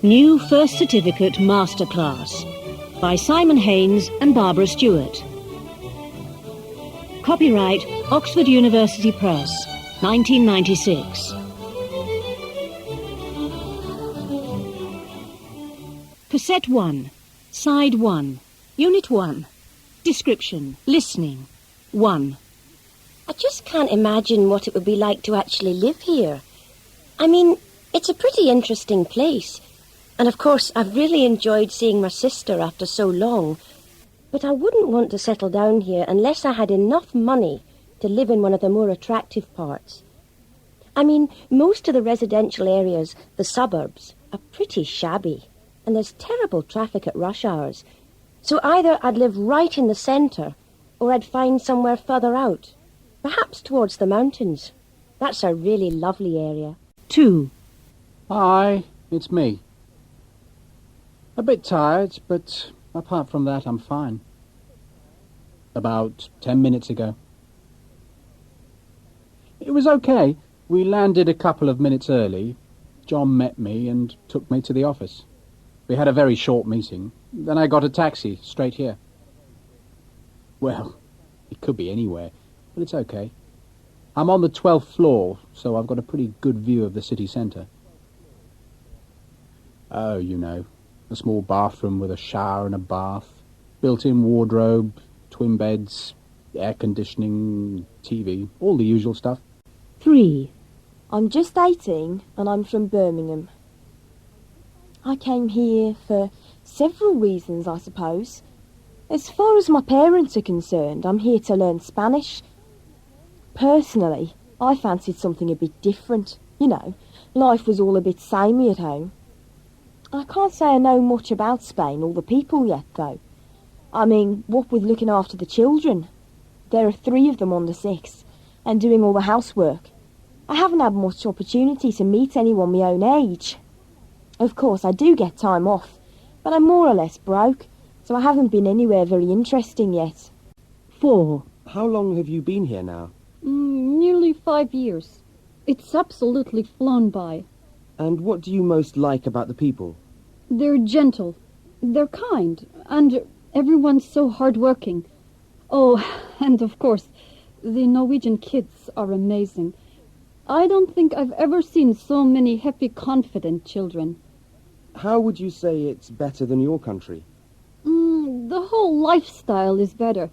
New First Certificate Masterclass by Simon Haines and Barbara Stewart. Copyright Oxford University Press, 1996. Cassette 1, Side 1, Unit 1. Description, Listening, 1. I just can't imagine what it would be like to actually live here. I mean, it's a pretty interesting place. And of course, I've really enjoyed seeing my sister after so long. But I wouldn't want to settle down here unless I had enough money to live in one of the more attractive parts. I mean, most of the residential areas, the suburbs, are pretty shabby. And there's terrible traffic at rush hours. So either I'd live right in the centre, or I'd find somewhere further out. Perhaps towards the mountains. That's a really lovely area. 2. Hi, it's me. A bit tired, but apart from that, I'm fine. About 10 minutes ago. It was okay. We landed a couple of minutes early. John met me and took me to the office. We had a very short meeting. Then I got a taxi straight here. Well, it could be anywhere, but it's okay. I'm on the 12th floor, so I've got a pretty good view of the city centre. Oh, you know, a small bathroom with a shower and a bath, built-in wardrobe, twin beds, air conditioning, TV, all the usual stuff. 3. I'm just 18 and I'm from Birmingham. I came here for several reasons, I suppose. As far as my parents are concerned, I'm here to learn Spanish. Personally, I fancied something a bit different. You know, life was all a bit samey at home. I can't say I know much about Spain or the people yet, though. I mean, what with looking after the children. There are 3 of them under 6, and doing all the housework. I haven't had much opportunity to meet anyone my own age. Of course, I do get time off, but I'm more or less broke, so I haven't been anywhere very interesting yet. 4. How long have you been here now? Nearly 5 years. It's absolutely flown by. And what do you most like about the people? They're gentle, they're kind, and everyone's so hard-working. Oh, and of course, the Norwegian kids are amazing. I don't think I've ever seen so many happy, confident children. How would you say it's better than your country? The whole lifestyle is better.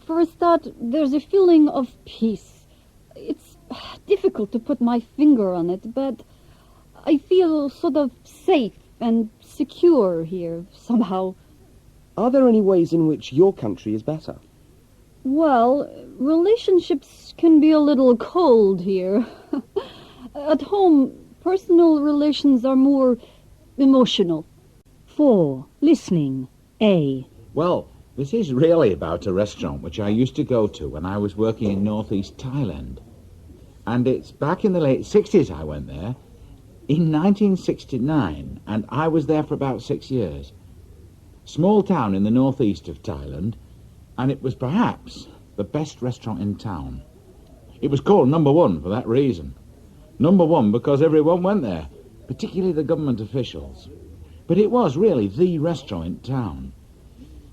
For a start, there's a feeling of peace. It's difficult to put my finger on it, but I feel sort of safe and secure here, somehow. Are there any ways in which your country is better? Well, relationships can be a little cold here. At home, personal relations are more emotional. 4. Listening, A. Well, this is really about a restaurant which I used to go to when I was working in northeast Thailand. And it's back in the late 60s I went there, in 1969, and I was there for about 6 years. Small town in the northeast of Thailand, and it was perhaps the best restaurant in town. It was called number 1 for that reason. Number 1 because everyone went there, particularly the government officials. But it was really the restaurant in town.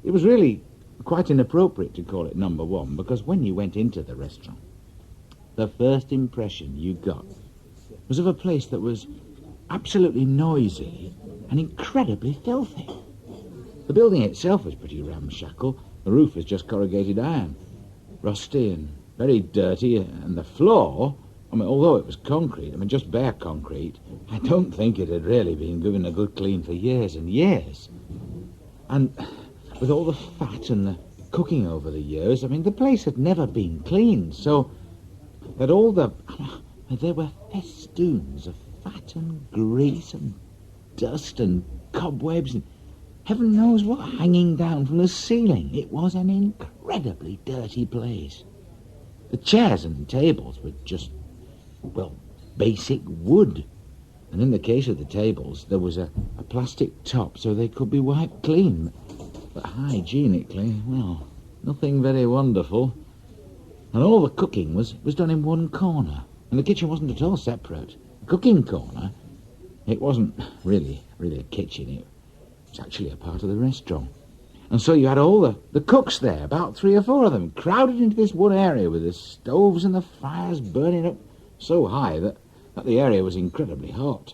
It was really quite inappropriate to call it number 1 because when you went into the restaurant, the first impression you got was of a place that was absolutely noisy and incredibly filthy. The building itself was pretty ramshackle. The roof was just corrugated iron, rusty and very dirty, and the floor, I mean, although it was concrete, I mean, just bare concrete, I don't think it had really been given a good clean for years and years. And with all the fat and the cooking over the years, I mean, the place had never been cleaned, so that all there were festoons of fat and grease and dust and cobwebs and heaven knows what hanging down from the ceiling. It was an incredibly dirty place. The chairs and tables were just, well, basic wood. And in the case of the tables, there was a plastic top so they could be wiped clean. But hygienically, well, nothing very wonderful. And all the cooking was done in one corner. And the kitchen wasn't at all separate. The cooking corner It wasn't really a kitchen. It was actually a part of the restaurant. And so you had all the cooks there, about 3 or 4 of them, crowded into this one area with the stoves and the fires burning up so high that the area was incredibly hot.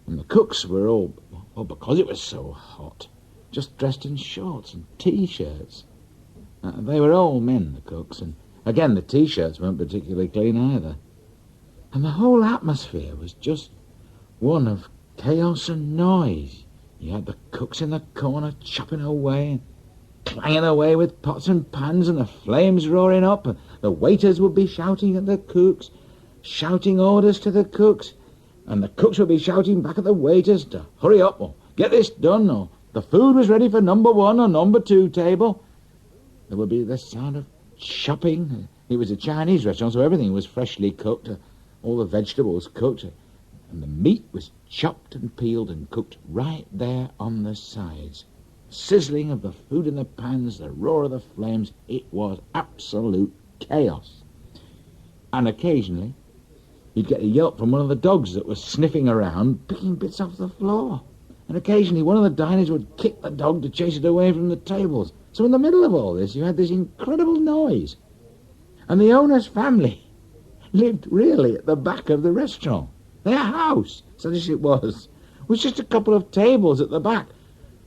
And the cooks were all, because it was so hot, just dressed in shorts and T-shirts. They were all men, the cooks, and again the T-shirts weren't particularly clean either. And the whole atmosphere was just one of chaos and noise. You had the cooks in the corner chopping away and clanging away with pots and pans and the flames roaring up, and the waiters would be shouting at the cooks, shouting orders to the cooks, and the cooks would be shouting back at the waiters to hurry up or get this done, or the food was ready for number 1 or number 2 table. There would be the sound of chopping. It was a Chinese restaurant, so everything was freshly cooked, all the vegetables cooked, and the meat was chopped and peeled and cooked right there on the sides. Sizzling of the food in the pans, the roar of the flames, it was absolute chaos. And occasionally, you'd get a yelp from one of the dogs that was sniffing around, picking bits off the floor. And occasionally one of the diners would kick the dog to chase it away from the tables. So in the middle of all this, you had this incredible noise. And the owner's family lived really at the back of the restaurant. Their house, such as it was just a couple of tables at the back.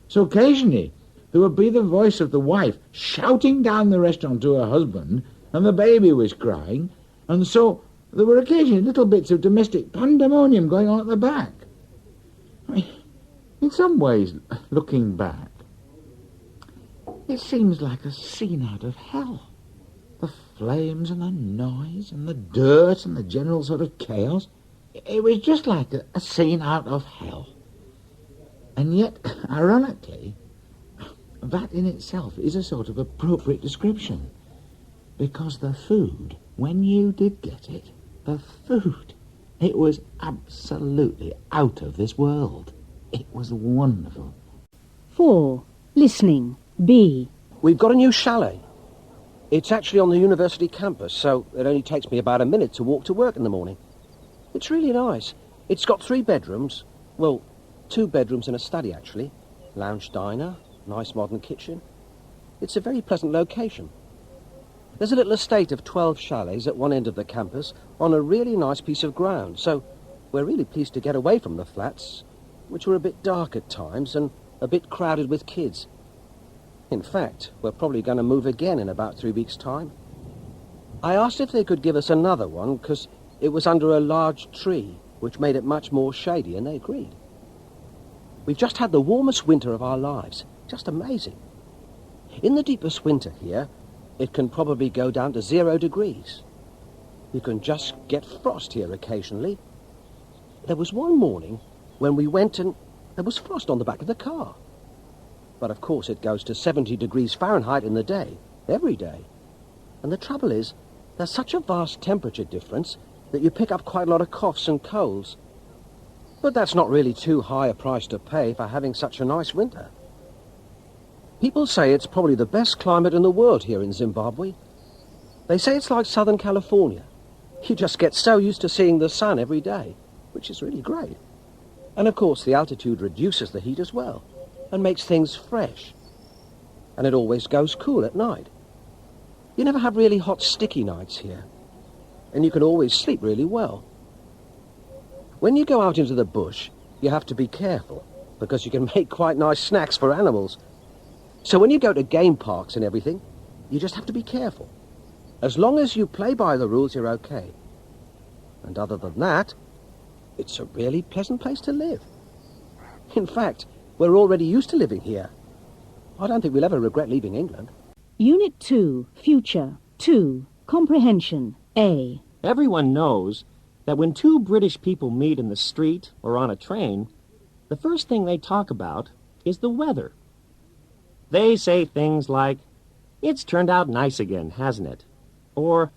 So occasionally there would be the voice of the wife shouting down the restaurant to her husband, and the baby was crying, and so there were occasionally little bits of domestic pandemonium going on at the back. I mean, in some ways, looking back, it seems like a scene out of hell. The flames and the noise and the dirt and the general sort of chaos. It was just like a scene out of hell. And yet, ironically, that in itself is a sort of appropriate description. Because the food, when you did get it, the food, it was absolutely out of this world. It was wonderful. 4. Listening. B. We've got a new chalet. It's actually on the university campus, so it only takes me about a minute to walk to work in the morning. It's really nice. It's got 3 bedrooms. Well, 2 bedrooms and a study, actually. Lounge diner, nice modern kitchen. It's a very pleasant location. There's a little estate of 12 chalets at one end of the campus on a really nice piece of ground, so we're really pleased to get away from the flats, which were a bit dark at times and a bit crowded with kids. In fact, we're probably going to move again in about 3 weeks' time. I asked if they could give us another one, because it was under a large tree, which made it much more shady, and they agreed. We've just had the warmest winter of our lives. Just amazing. In the deepest winter here, it can probably go down to 0 degrees. You can just get frost here occasionally. There was one morning when we went and there was frost on the back of the car. But of course it goes to 70 degrees Fahrenheit in the day, every day. And the trouble is, there's such a vast temperature difference that you pick up quite a lot of coughs and colds. But that's not really too high a price to pay for having such a nice winter. People say it's probably the best climate in the world here in Zimbabwe. They say it's like Southern California. You just get so used to seeing the sun every day, which is really great. And of course the altitude reduces the heat as well and makes things fresh. And it always goes cool at night. You never have really hot, sticky nights here. And you can always sleep really well. When you go out into the bush, you have to be careful because you can make quite nice snacks for animals. So when you go to game parks and everything, you just have to be careful. As long as you play by the rules, you're okay. And other than that, it's a really pleasant place to live. In fact, we're already used to living here. I don't think we'll ever regret leaving England. Unit 2. Future. 2. Comprehension. A. Everyone knows that when 2 British people meet in the street or on a train, the first thing they talk about is the weather. They say things like, "It's turned out nice again, hasn't it?" Or,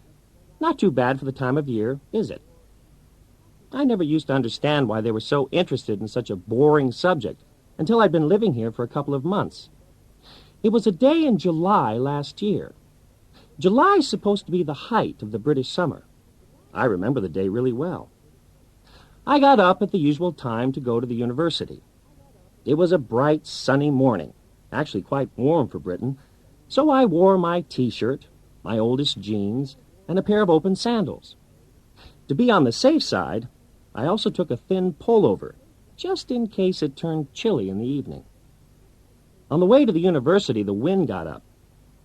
"Not too bad for the time of year, is it?" I never used to understand why they were so interested in such a boring subject until I'd been living here for a couple of months. It was a day in July last year. July's supposed to be the height of the British summer. I remember the day really well. I got up at the usual time to go to the university. It was a bright, sunny morning, actually quite warm for Britain, so I wore my T-shirt, my oldest jeans, and a pair of open sandals. To be on the safe side, I also took a thin pullover, just in case it turned chilly in the evening. On the way to the university, the wind got up.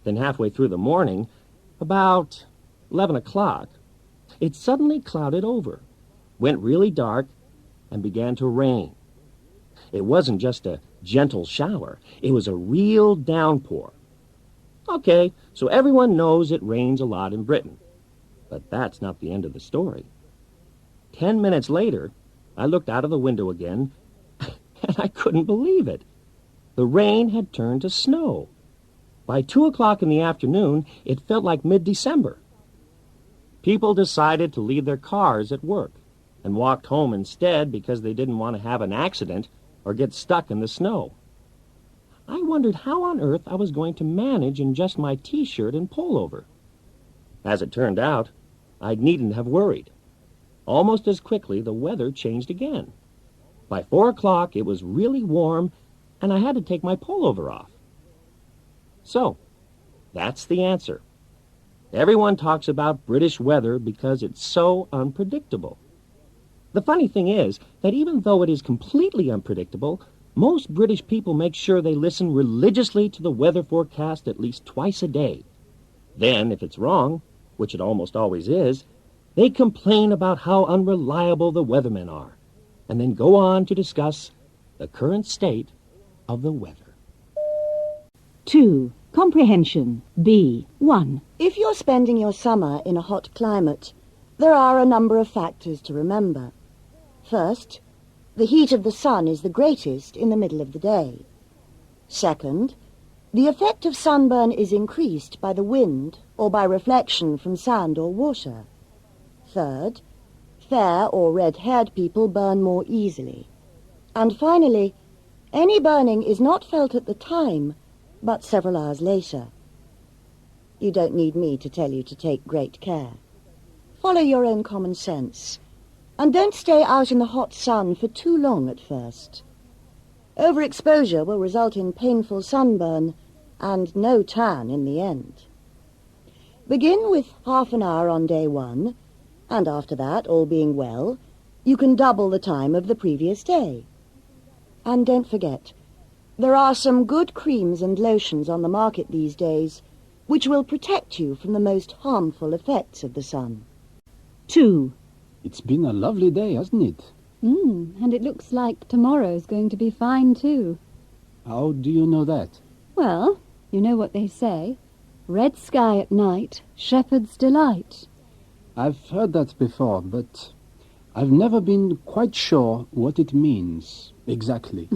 Then halfway through the morning, about 11 o'clock, it suddenly clouded over, went really dark, and began to rain. It wasn't just a gentle shower. It was a real downpour. Okay, so everyone knows it rains a lot in Britain. But that's not the end of the story. 10 minutes later, I looked out of the window again, and I couldn't believe it. The rain had turned to snow. By 2 o'clock in the afternoon, it felt like mid-December. People decided to leave their cars at work and walked home instead because they didn't want to have an accident or get stuck in the snow. I wondered how on earth I was going to manage in just my T-shirt and pullover. As it turned out, I needn't have worried. Almost as quickly, the weather changed again. By 4 o'clock, it was really warm, and I had to take my pullover off. So, that's the answer. Everyone talks about British weather because it's so unpredictable. The funny thing is that even though it is completely unpredictable, most British people make sure they listen religiously to the weather forecast at least twice a day. Then, if it's wrong, which it almost always is, they complain about how unreliable the weathermen are, and then go on to discuss the current state of the weather. 2. Comprehension. B. 1. If you're spending your summer in a hot climate, there are a number of factors to remember. First, the heat of the sun is the greatest in the middle of the day. Second, the effect of sunburn is increased by the wind or by reflection from sand or water. Third, fair or red-haired people burn more easily. And finally, any burning is not felt at the time, but several hours later. You don't need me to tell you to take great care. Follow your own common sense, and don't stay out in the hot sun for too long at first. Overexposure will result in painful sunburn and no tan in the end. Begin with half an hour on day 1, and after that, all being well, you can double the time of the previous day. And don't forget, there are some good creams and lotions on the market these days which will protect you from the most harmful effects of the sun. 2. It's been a lovely day, hasn't it? And it looks like tomorrow's going to be fine too. How do you know that? Well, you know what they say. Red sky at night, shepherd's delight. I've heard that before, but I've never been quite sure what it means exactly.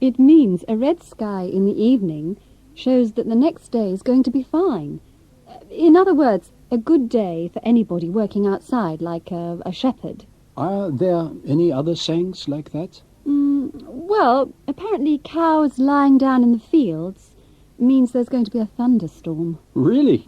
It means a red sky in the evening shows that the next day is going to be fine. In other words, a good day for anybody working outside, like a shepherd. Are there any other sayings like that? Well, apparently cows lying down in the fields means there's going to be a thunderstorm. Really?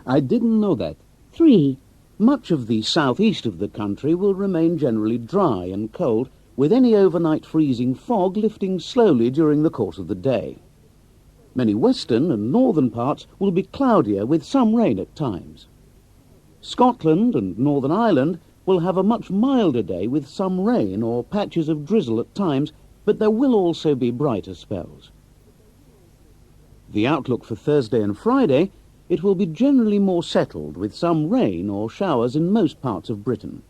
I didn't know that. 3. Much of the southeast of the country will remain generally dry and cold, with any overnight freezing fog lifting slowly during the course of the day. Many western and northern parts will be cloudier with some rain at times. Scotland and Northern Ireland will have a much milder day with some rain or patches of drizzle at times, but there will also be brighter spells. The outlook for Thursday and Friday, it will be generally more settled with some rain or showers in most parts of Britain.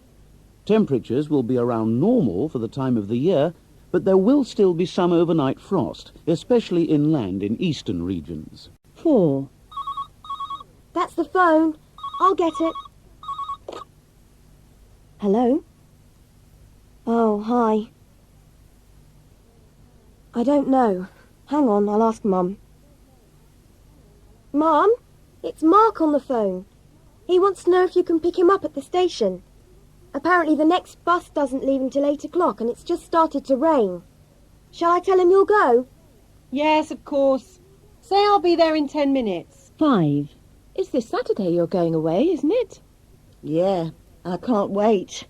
Temperatures will be around normal for the time of the year, but there will still be some overnight frost, especially inland in eastern regions. 4. That's the phone. I'll get it. Hello? Oh, hi. I don't know. Hang on, I'll ask Mum. Mum, it's Mark on the phone. He wants to know if you can pick him up at the station. Apparently the next bus doesn't leave until 8 o'clock and it's just started to rain. Shall I tell him you'll go? Yes, of course. Say I'll be there in 10 minutes. 5. It's this Saturday you're going away, isn't it? Yeah, I can't wait.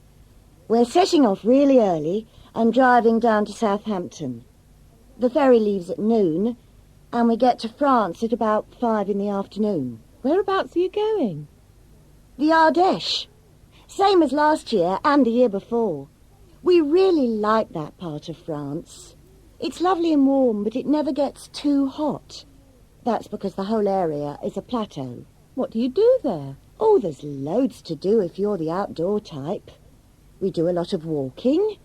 We're setting off really early and driving down to Southampton. The ferry leaves at noon, and we get to France at about 5 in the afternoon. Whereabouts are you going? The Ardèche. Same as last year and the year before. We really like that part of France. It's lovely and warm, but it never gets too hot. That's because the whole area is a plateau. What do you do there? Oh, there's loads to do if you're the outdoor type. We do a lot of walking.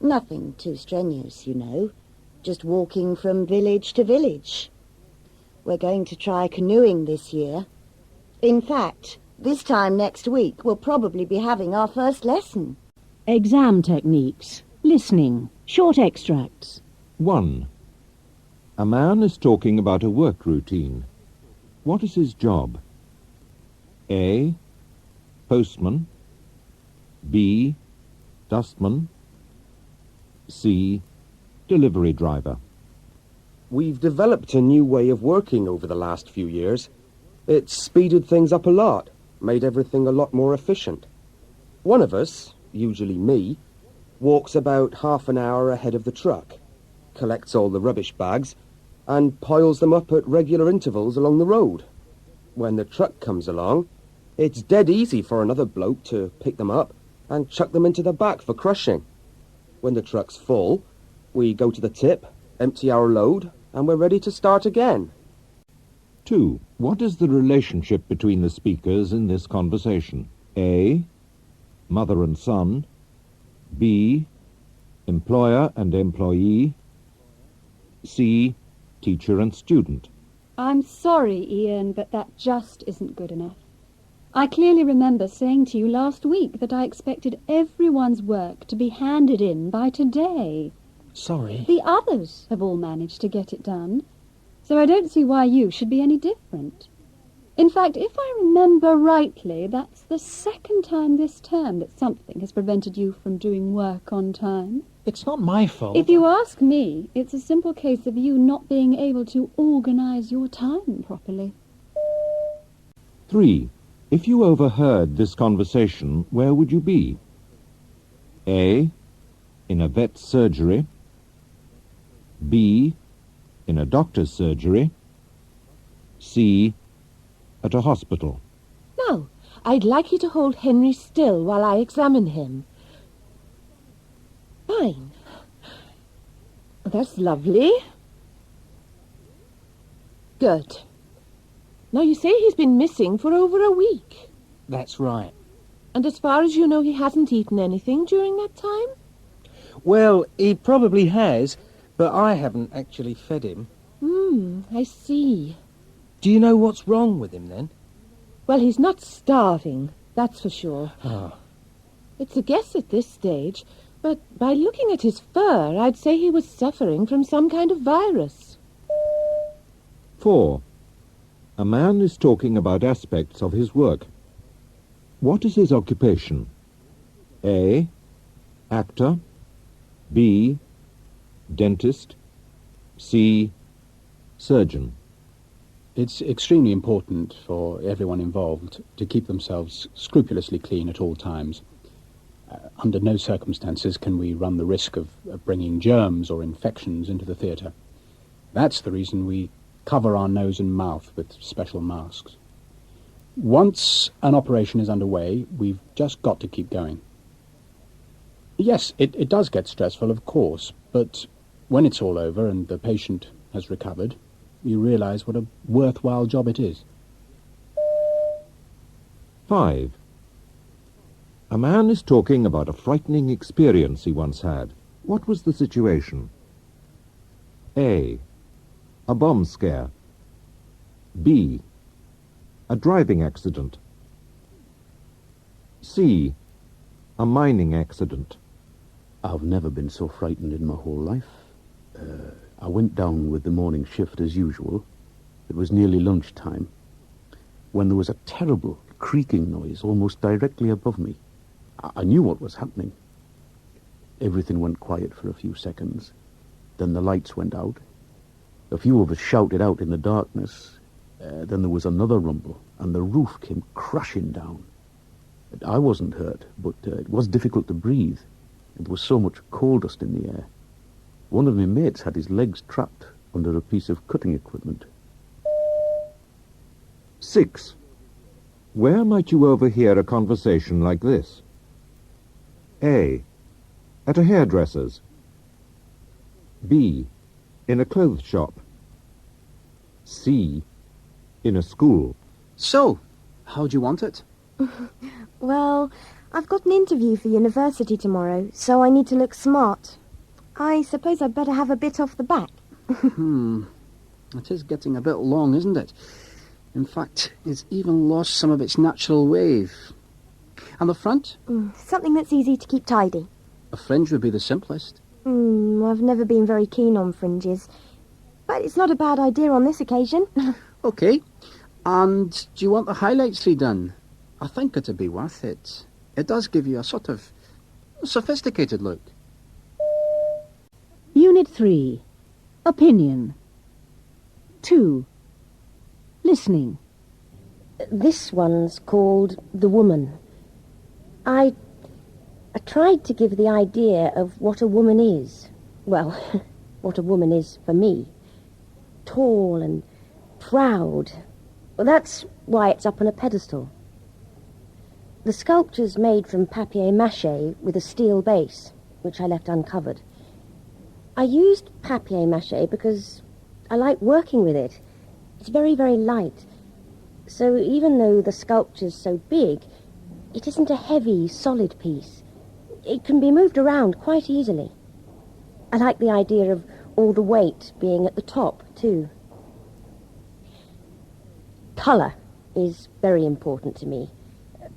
Nothing too strenuous, you know. Just walking from village to village. We're going to try canoeing this year. In fact, this time next week we'll probably be having our first lesson. Exam techniques. Listening. Short extracts. 1. A man is talking about a work routine. What is his job? A. Postman. B. Dustman. C. Delivery driver. We've developed a new way of working over the last few years. It's speeded things up a lot, made everything a lot more efficient. One of us, usually me, walks about half an hour ahead of the truck, collects all the rubbish bags, and piles them up at regular intervals along the road. When the truck comes along, it's dead easy for another bloke to pick them up and chuck them into the back for crushing. When the truck's full, we go to the tip, empty our load, and we're ready to start again. 2. What is the relationship between the speakers in this conversation? A. Mother and son. B. Employer and employee. C. Teacher and student. I'm sorry, Ian, but that just isn't good enough. I clearly remember saying to you last week that I expected everyone's work to be handed in by today. Sorry. The others have all managed to get it done, so I don't see why you should be any different. In fact, if I remember rightly, that's the second time this term that something has prevented you from doing work on time. It's not my fault. If you ask me, it's a simple case of you not being able to organise your time properly. 3. If you overheard this conversation, where would you be? A. In a vet's surgery. B. In a doctor's surgery. C. At a hospital. Now, I'd like you to hold Henry still while I examine him. Fine. That's lovely. Good. Now, you say he's been missing for over a week. That's right. And as far as you know, he hasn't eaten anything during that time? Well, he probably has, but I haven't actually fed him. I see. Do you know what's wrong with him, then? Well, he's not starving, that's for sure. Oh. It's a guess at this stage, but by looking at his fur, I'd say he was suffering from some kind of virus. 4. A man is talking about aspects of his work. What is his occupation? A. Actor. B. Dentist. C. Surgeon. It's extremely important for everyone involved to keep themselves scrupulously clean at all times. Under no circumstances can we run the risk of bringing germs or infections into the theatre. That's the reason we cover our nose and mouth with special masks. Once an operation is underway, we've just got to keep going. Yes, it does get stressful, of course, but when it's all over and the patient has recovered, you realise what a worthwhile job it is. 5. A man is talking about a frightening experience he once had. What was the situation? A. A bomb scare. B. A driving accident. C. A mining accident. I've never been so frightened in my whole life. I went down with the morning shift as usual. It was nearly lunchtime, when there was a terrible creaking noise almost directly above me. I knew what was happening. Everything went quiet for a few seconds. Then the lights went out. A few of us shouted out in the darkness. Then there was another rumble, and the roof came crashing down. I wasn't hurt, but it was difficult to breathe. There was so much coal dust in the air. One of my mates had his legs trapped under a piece of cutting equipment. 6. Where might you overhear a conversation like this? A. At a hairdresser's. B. In a clothes shop. C. In a school. So, how do you want it? Well, I've got an interview for university tomorrow, so I need to look smart. I suppose I'd better have a bit off the back. It is getting a bit long, isn't it? In fact, it's even lost some of its natural wave. And the front? Something that's easy to keep tidy. A fringe would be the simplest. I've never been very keen on fringes. But it's not a bad idea on this occasion. OK. And do you want the highlights redone? I think it'd be worth it. It does give you a sort of sophisticated look. Unit 3. Opinion. 2. Listening. This one's called The Woman. I tried to give the idea of what a woman is. Well, what a woman is for me. Tall and proud. Well, that's why it's up on a pedestal. The sculpture's made from papier-mâché with a steel base, which I left uncovered. I used papier-mâché because I like working with it. It's very, very light. So even though the sculpture's so big, it isn't a heavy, solid piece. It can be moved around quite easily. I like the idea of all the weight being at the top, too. Colour is very important to me.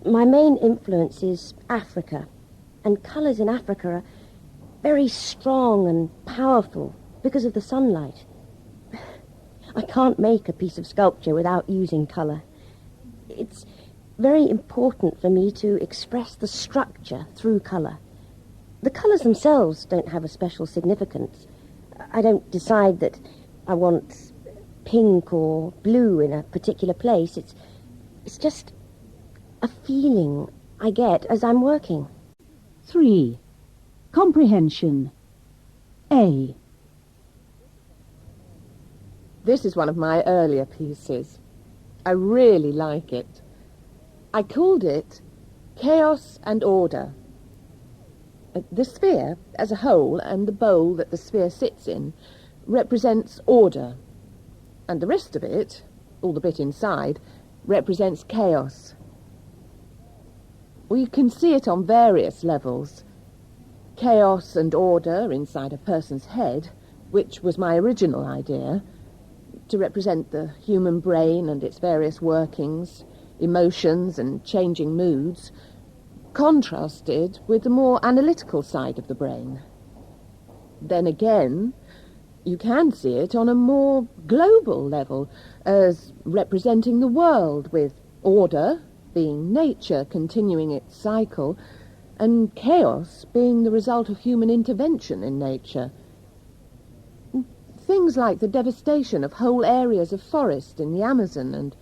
My main influence is Africa, and colours in Africa are very strong and powerful because of the sunlight. I can't make a piece of sculpture without using colour. It's very important for me to express the structure through colour. The colours themselves don't have a special significance. I don't decide that I want pink or blue in a particular place. It's just a feeling I get as I'm working. 3. Comprehension. A. This is one of my earlier pieces. I really like it. I called it Chaos and Order. The sphere as a whole and the bowl that the sphere sits in represents order, and the rest of it, all the bit inside, represents chaos. Well, you can see it on various levels. Chaos and order inside a person's head, which was my original idea, to represent the human brain and its various workings, emotions and changing moods, contrasted with the more analytical side of the brain. Then again, you can see it on a more global level as representing the world, with order being nature continuing its cycle and chaos being the result of human intervention in nature. Things like the devastation of whole areas of forest in the Amazon and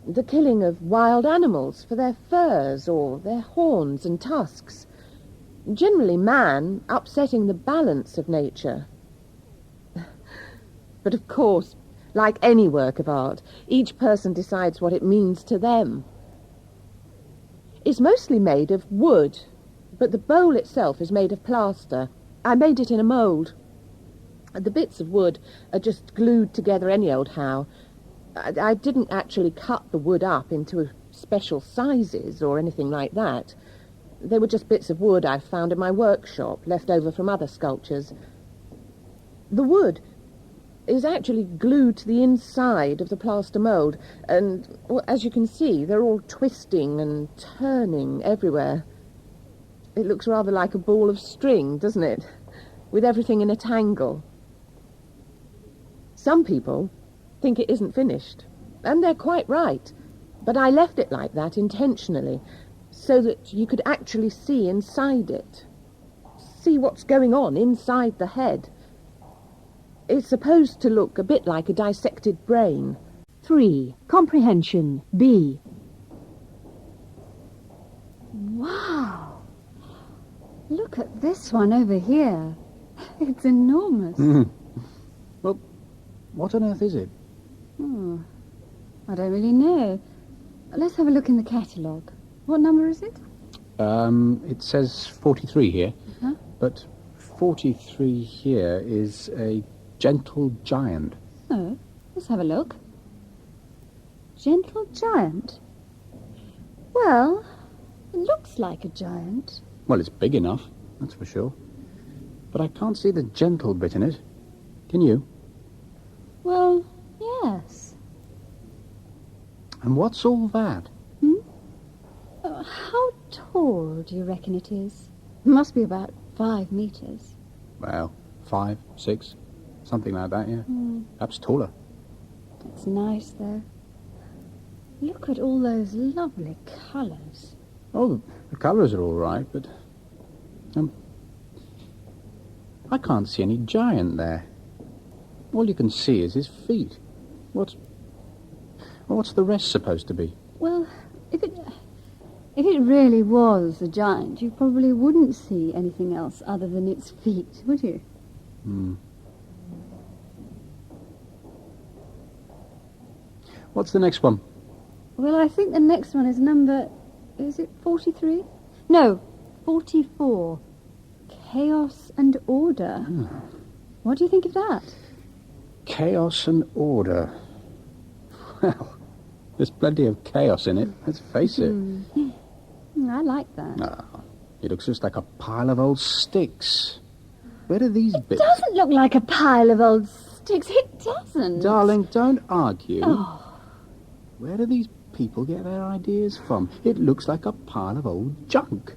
the killing of wild animals for their furs or their horns and tusks. Generally man upsetting the balance of nature. But of course, like any work of art, each person decides what it means to them. It's mostly made of wood, but the bowl itself is made of plaster. I made it in a mould. The bits of wood are just glued together any old how. I didn't actually cut the wood up into special sizes or anything like that. They were just bits of wood I found in my workshop, left over from other sculptures. The wood is actually glued to the inside of the plaster mould, and, well, as you can see, they're all twisting and turning everywhere. It looks rather like a ball of string, doesn't it? With everything in a tangle. Some people think it isn't finished, and they're quite right, but I left it like that intentionally, so that you could actually see inside it. See what's going on inside the head. It's supposed to look a bit like a dissected brain. 3. Comprehension. B. Look at this one over here. It's enormous. Well, what on earth is it? Oh, I don't really know. Let's have a look in the catalogue. What number is it? It says 43 here, Huh? but 43 here is a gentle giant. Oh, let's have a look. Gentle giant? Well, it looks like a giant. Well, it's big enough, that's for sure. But I can't see the gentle bit in it. Can you? Well, yes. And what's all that? How tall do you reckon it is? It must be about 5 metres. Well, 5, 6, something like that, yeah. Perhaps taller. It's nice, though. Look at all those lovely colours. Oh, the colours are all right, but... I can't see any giant there. All you can see is his feet. What's the rest supposed to be? Well, if it really was a giant, you probably wouldn't see anything else other than its feet, would you? What's the next one? Well, I think the next one is number... Is it 43? No, 44. Chaos and Order. What do you think of that? Chaos and order. Well, there's plenty of chaos in it, let's face it. I like that. It looks just like a pile of old sticks. Where are these It bits? doesn't look like a pile of old sticks. It doesn't. Darling, don't argue. Oh. Where do these people get their ideas from? It looks like a pile of old junk.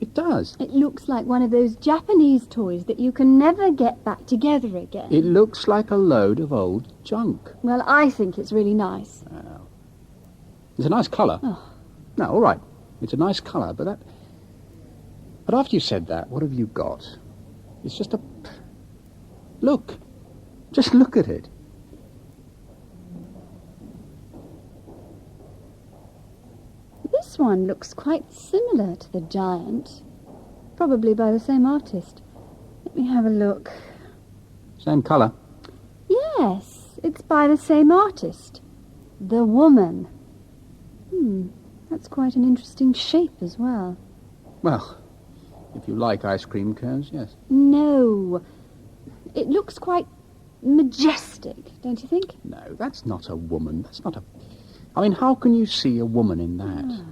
It does. It looks like one of those Japanese toys that you can never get back together again. It looks like a load of old junk. Well, I think it's really nice. It's a nice colour. Oh. No, all right. It's a nice colour, but after you said that, what have you got? It's just a... Look. Just look at it. This one looks quite similar to the giant. Probably by the same artist. Let me have a look. Same colour. Yes, it's by the same artist. The Woman. That's quite an interesting shape as well. Well, if you like ice cream cones, yes. No. It looks quite majestic, don't you think? No, that's not a woman. That's not a... I mean, how can you see a woman in that?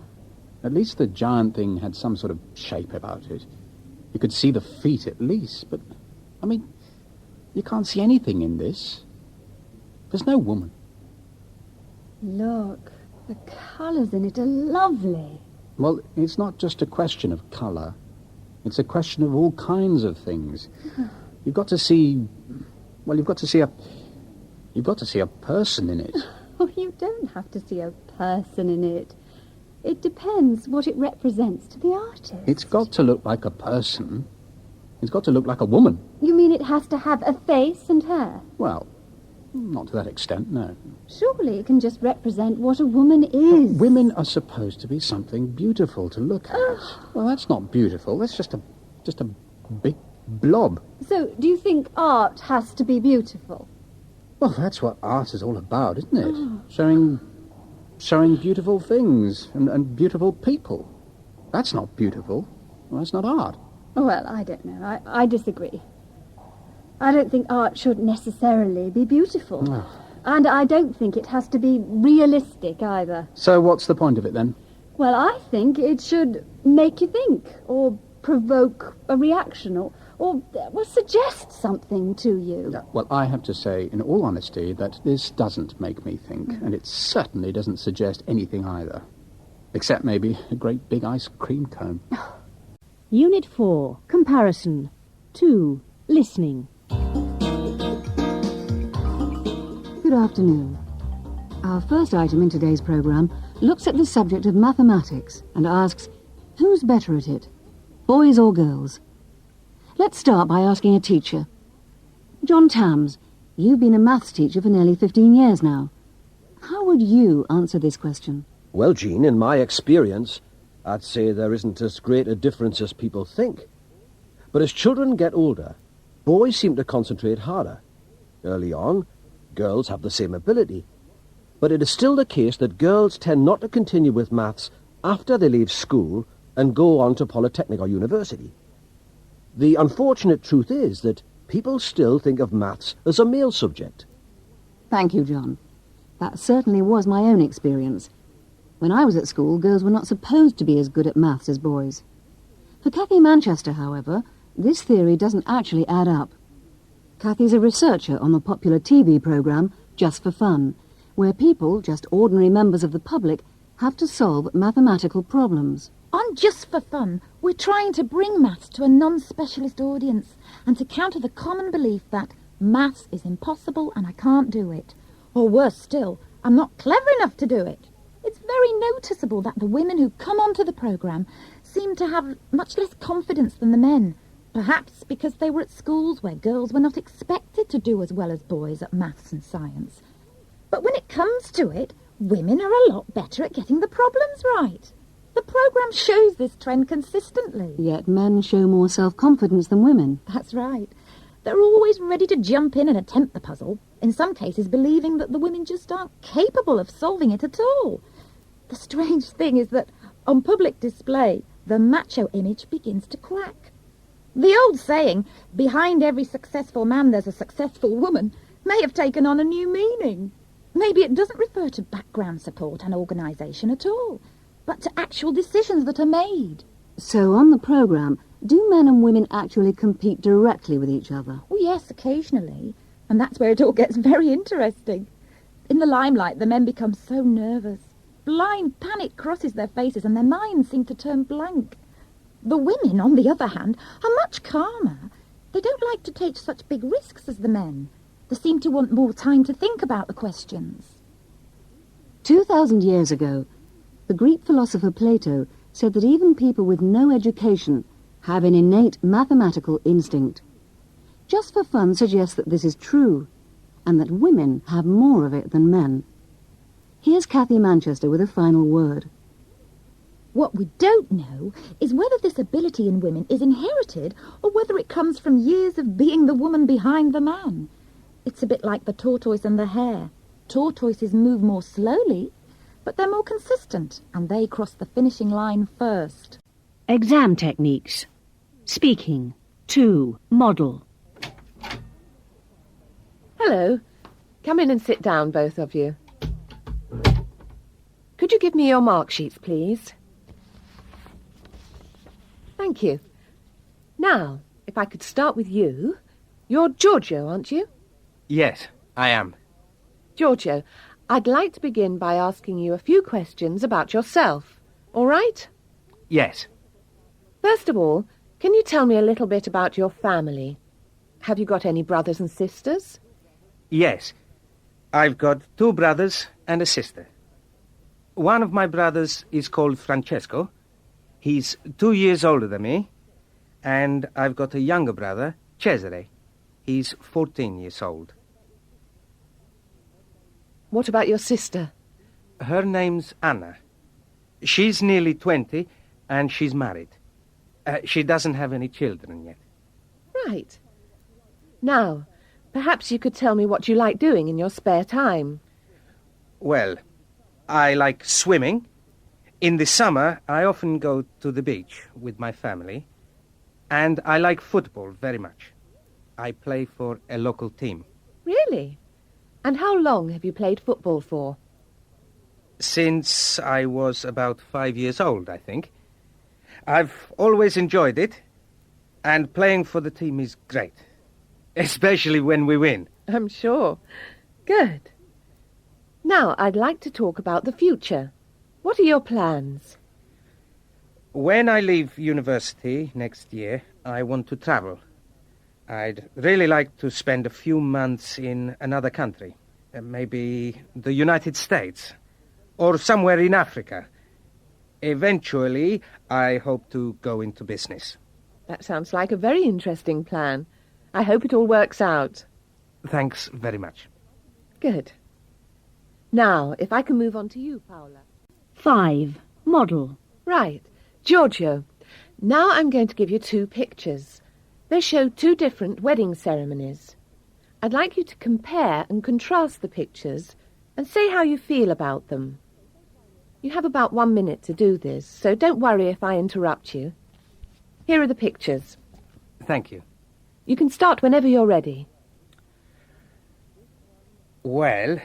At least the giant thing had some sort of shape about it. You could see the feet at least, but, I mean, you can't see anything in this. There's no woman. Look, the colours in it are lovely. Well, it's not just a question of colour. It's a question of all kinds of things. You've got to see... Well, you've got to see a person in it. Oh, you don't have to see a person in it. It depends what it represents to the artist. It's got to look like a person. It's got to look like a woman. You mean it has to have a face and hair? Well, not to that extent, no. Surely it can just represent what a woman is. Women are supposed to be something beautiful to look at. Well, that's not beautiful. That's just a big blob. So, do you think art has to be beautiful? Well, that's what art is all about, isn't it? Showing beautiful things and beautiful people. That's not beautiful. Well, that's not art. Well, I don't know. I disagree. I don't think art should necessarily be beautiful. No. And I don't think it has to be realistic either. So what's the point of it, then? Well, I think it should make you think, or provoke a reaction, or suggest something to you. Yeah, well, I have to say, in all honesty, that this doesn't make me think, and it certainly doesn't suggest anything either. Except maybe a great big ice cream cone. Unit 4, Comparison. 2, Listening. Good afternoon. Our first item in today's programme looks at the subject of mathematics and asks, who's better at it, boys or girls? Let's start by asking a teacher. John Tams, you've been a maths teacher for nearly 15 years now. How would you answer this question? Well, Jean, in my experience, I'd say there isn't as great a difference as people think. But as children get older, boys seem to concentrate harder. Early on, girls have the same ability. But it is still the case that girls tend not to continue with maths after they leave school and go on to polytechnic or university. The unfortunate truth is that people still think of maths as a male subject. Thank you, John. That certainly was my own experience. When I was at school, girls were not supposed to be as good at maths as boys. For Cathy Manchester, however, this theory doesn't actually add up. Cathy's a researcher on the popular TV programme Just for Fun, where people, just ordinary members of the public, have to solve mathematical problems. On Just for Fun, we're trying to bring maths to a non-specialist audience and to counter the common belief that maths is impossible and I can't do it. Or worse still, I'm not clever enough to do it. It's very noticeable that the women who come onto the programme seem to have much less confidence than the men, perhaps because they were at schools where girls were not expected to do as well as boys at maths and science. But when it comes to it, women are a lot better at getting the problems right. The programme shows this trend consistently. Yet men show more self-confidence than women. That's right. They're always ready to jump in and attempt the puzzle, in some cases believing that the women just aren't capable of solving it at all. The strange thing is that, on public display, the macho image begins to crack. The old saying, behind every successful man there's a successful woman, may have taken on a new meaning. Maybe it doesn't refer to background support and organisation at all, but to actual decisions that are made. So on the programme, do men and women actually compete directly with each other? Oh, yes, occasionally. And that's where it all gets very interesting. In the limelight, the men become so nervous. Blind panic crosses their faces and their minds seem to turn blank. The women, on the other hand, are much calmer. They don't like to take such big risks as the men. They seem to want more time to think about the questions. 2,000 years ago, the Greek philosopher Plato said that even people with no education have an innate mathematical instinct. Just for Fun suggests that this is true, and that women have more of it than men. Here's Cathy Manchester with a final word. What we don't know is whether this ability in women is inherited or whether it comes from years of being the woman behind the man. It's a bit like the tortoise and the hare. Tortoises move more slowly, but they're more consistent, and they cross the finishing line first. Exam techniques. Speaking. 2. Model. Hello. Come in and sit down, both of you. Could you give me your mark sheets, please? Thank you. Now, if I could start with you. You're Giorgio, aren't you? Yes, I am. Giorgio, I'd like to begin by asking you a few questions about yourself. All right? Yes. First of all, can you tell me a little bit about your family? Have you got any brothers and sisters? Yes. I've got 2 brothers and a sister. One of my brothers is called Francesco. He's 2 years older than me. And I've got a younger brother, Cesare. He's 14 years old. What about your sister? Her name's Anna. She's nearly 20 and she's married. She doesn't have any children yet. Right. Now, perhaps you could tell me what you like doing in your spare time. Well, I like swimming. In the summer, I often go to the beach with my family. And I like football very much. I play for a local team. Really? And how long have you played football for? Since I was about 5 years old, I think. I've always enjoyed it, and playing for the team is great, especially when we win. I'm sure. Good. Now, I'd like to talk about the future. What are your plans? When I leave university next year, I want to travel. I'd really like to spend a few months in another country, maybe the United States, or somewhere in Africa. Eventually, I hope to go into business. That sounds like a very interesting plan. I hope it all works out. Thanks very much. Good. Now, if I can move on to you, Paola. 5. Model. Right. Giorgio, now I'm going to give you 2 pictures. They show two different wedding ceremonies. I'd like you to compare and contrast the pictures and say how you feel about them. You have about 1 minute to do this, so don't worry if I interrupt you. Here are the pictures. Thank you. You can start whenever you're ready. Well,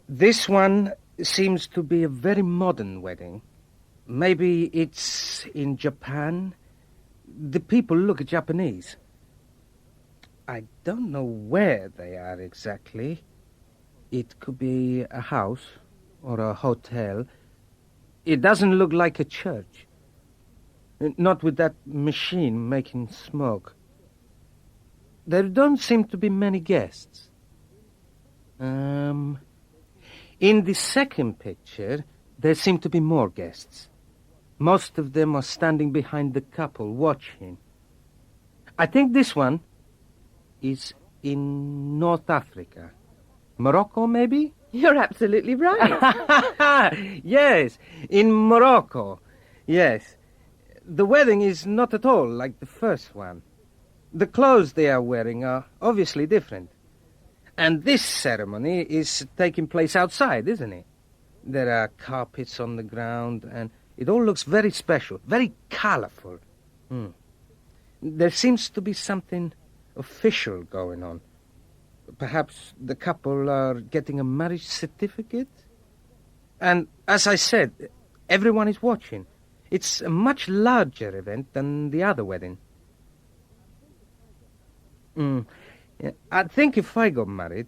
this one seems to be a very modern wedding. Maybe it's in Japan. The people look Japanese. I don't know where they are exactly. It could be a house or a hotel. It doesn't look like a church. Not with that machine making smoke. There don't seem to be many guests. In the second picture, there seem to be more guests. Most of them are standing behind the couple, watching. I think this one is in North Africa. Morocco, maybe? You're absolutely right. Yes, in Morocco. Yes. The wedding is not at all like the first one. The clothes they are wearing are obviously different. And this ceremony is taking place outside, isn't it? There are carpets on the ground, and it all looks very special, very colorful. There seems to be something official going on. Perhaps the couple are getting a marriage certificate? And as I said, everyone is watching. It's a much larger event than the other wedding. I think if I got married,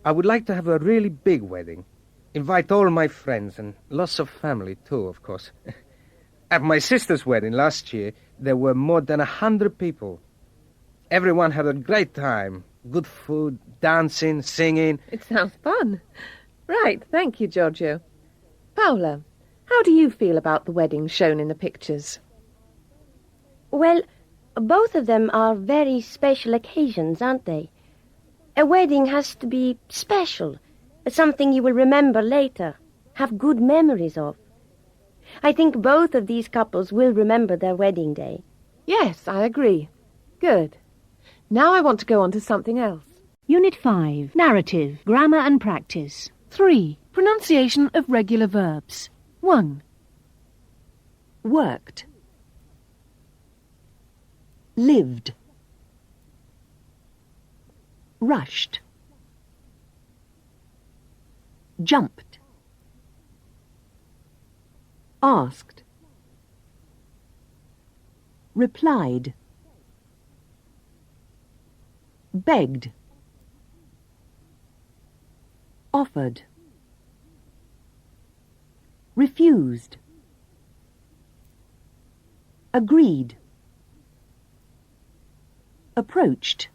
I would like to have a really big wedding. Invite all my friends and lots of family too, of course. At my sister's wedding last year, there were more than 100 people. Everyone had a great time. Good food, dancing, singing. It sounds fun. Right, thank you, Giorgio. Paola, how do you feel about the wedding shown in the pictures? Well, both of them are very special occasions, aren't they? A wedding has to be special, something you will remember later, have good memories of. I think both of these couples will remember their wedding day. Yes, I agree. Good. Now I want to go on to something else. Unit 5, Narrative, Grammar and Practice. 3, Pronunciation of regular verbs. 1. Worked. Lived. Rushed. Jumped. Asked. Replied. Begged. Offered. Refused. Agreed. Approached.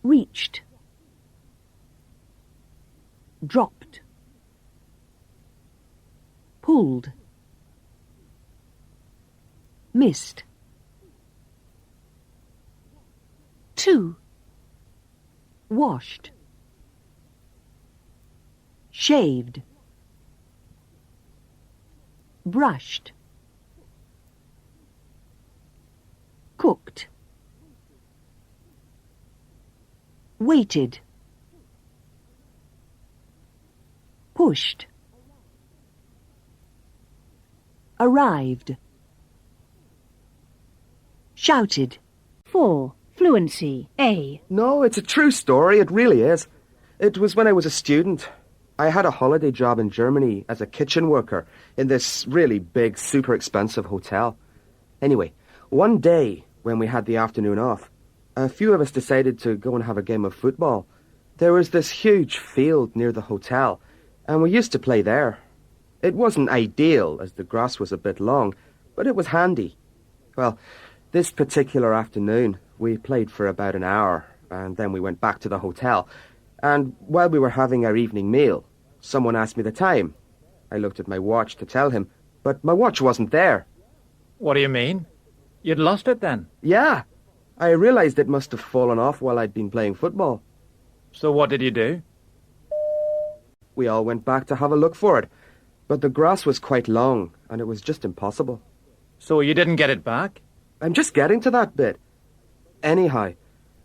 Reached. Dropped. Pulled. Missed. 2. Washed. Shaved. Brushed. Cooked. Waited. Pushed. Arrived. Shouted. 4. Fluency. A. No, it's a true story. It really is. It was when I was a student. I had a holiday job in Germany as a kitchen worker in this really big, super expensive hotel. Anyway, one day when we had the afternoon off, a few of us decided to go and have a game of football. There was this huge field near the hotel, and we used to play there. It wasn't ideal, as the grass was a bit long, but it was handy. Well, this particular afternoon, we played for about an hour, and then we went back to the hotel. And while we were having our evening meal, someone asked me the time. I looked at my watch to tell him, but my watch wasn't there. What do you mean? You'd lost it then? Yeah. I realized it must have fallen off while I'd been playing football. So what did you do? We all went back to have a look for it, but the grass was quite long, and it was just impossible. So you didn't get it back? I'm just getting to that bit. Anyhow,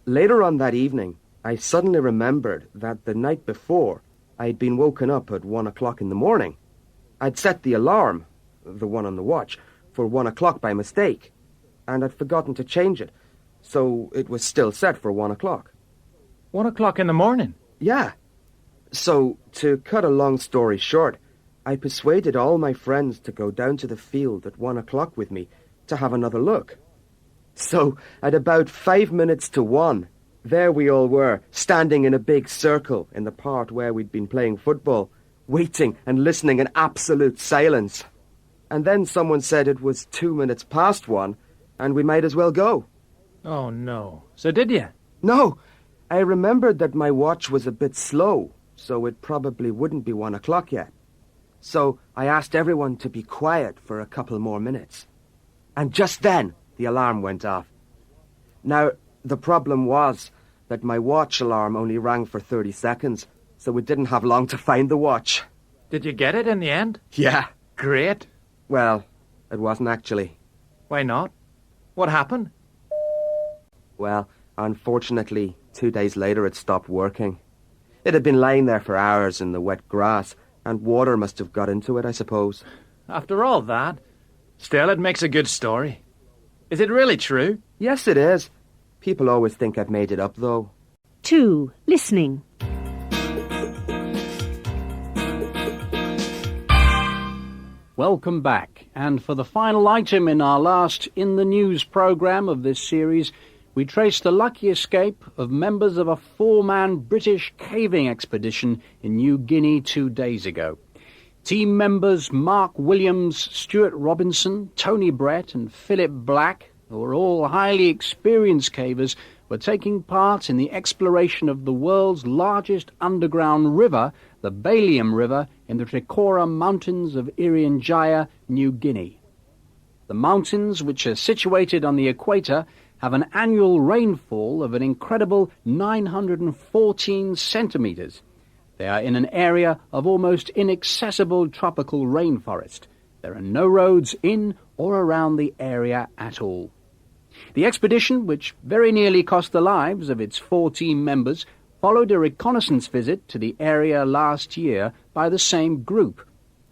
later on that evening, I suddenly remembered that the night before, I'd been woken up at 1 o'clock in the morning. I'd set the alarm, the one on the watch, for 1 o'clock by mistake, and I'd forgotten to change it, so it was still set for 1 o'clock. 1 o'clock in the morning? Yeah. So, to cut a long story short, I persuaded all my friends to go down to the field at 1 o'clock with me to have another look. So, at about 5 minutes to 1, there we all were, standing in a big circle in the part where we'd been playing football, waiting and listening in absolute silence. And then someone said it was 2 minutes past 1, and we might as well go. Oh, no. So did you? No. I remembered that my watch was a bit slow, so it probably wouldn't be 1 o'clock yet. So I asked everyone to be quiet for a couple more minutes. And just then, the alarm went off. Now, the problem was that my watch alarm only rang for 30 seconds, so we didn't have long to find the watch. Did you get it in the end? Yeah. Great. Well, it wasn't actually. Why not? What happened? Well, unfortunately, 2 days later it stopped working. It had been lying there for hours in the wet grass, and water must have got into it, I suppose. After all that, still it makes a good story. Is it really true? Yes, it is. People always think I've made it up, though. 2. Listening. Welcome back, and for the final item in our last In the News programme of this series, we trace the lucky escape of members of a 4-man British caving expedition in New Guinea 2 days ago. Team members Mark Williams, Stewart Robinson, Tony Brett and Philip Black, who are all highly experienced cavers, were taking part in the exploration of the world's largest underground river, the Balium River, in the Trikora Mountains of Irian Jaya, New Guinea. The mountains, which are situated on the equator, have an annual rainfall of an incredible 914 centimetres. They are in an area of almost inaccessible tropical rainforest. There are no roads in or around the area at all. The expedition, which very nearly cost the lives of its 4 team members, followed a reconnaissance visit to the area last year by the same group.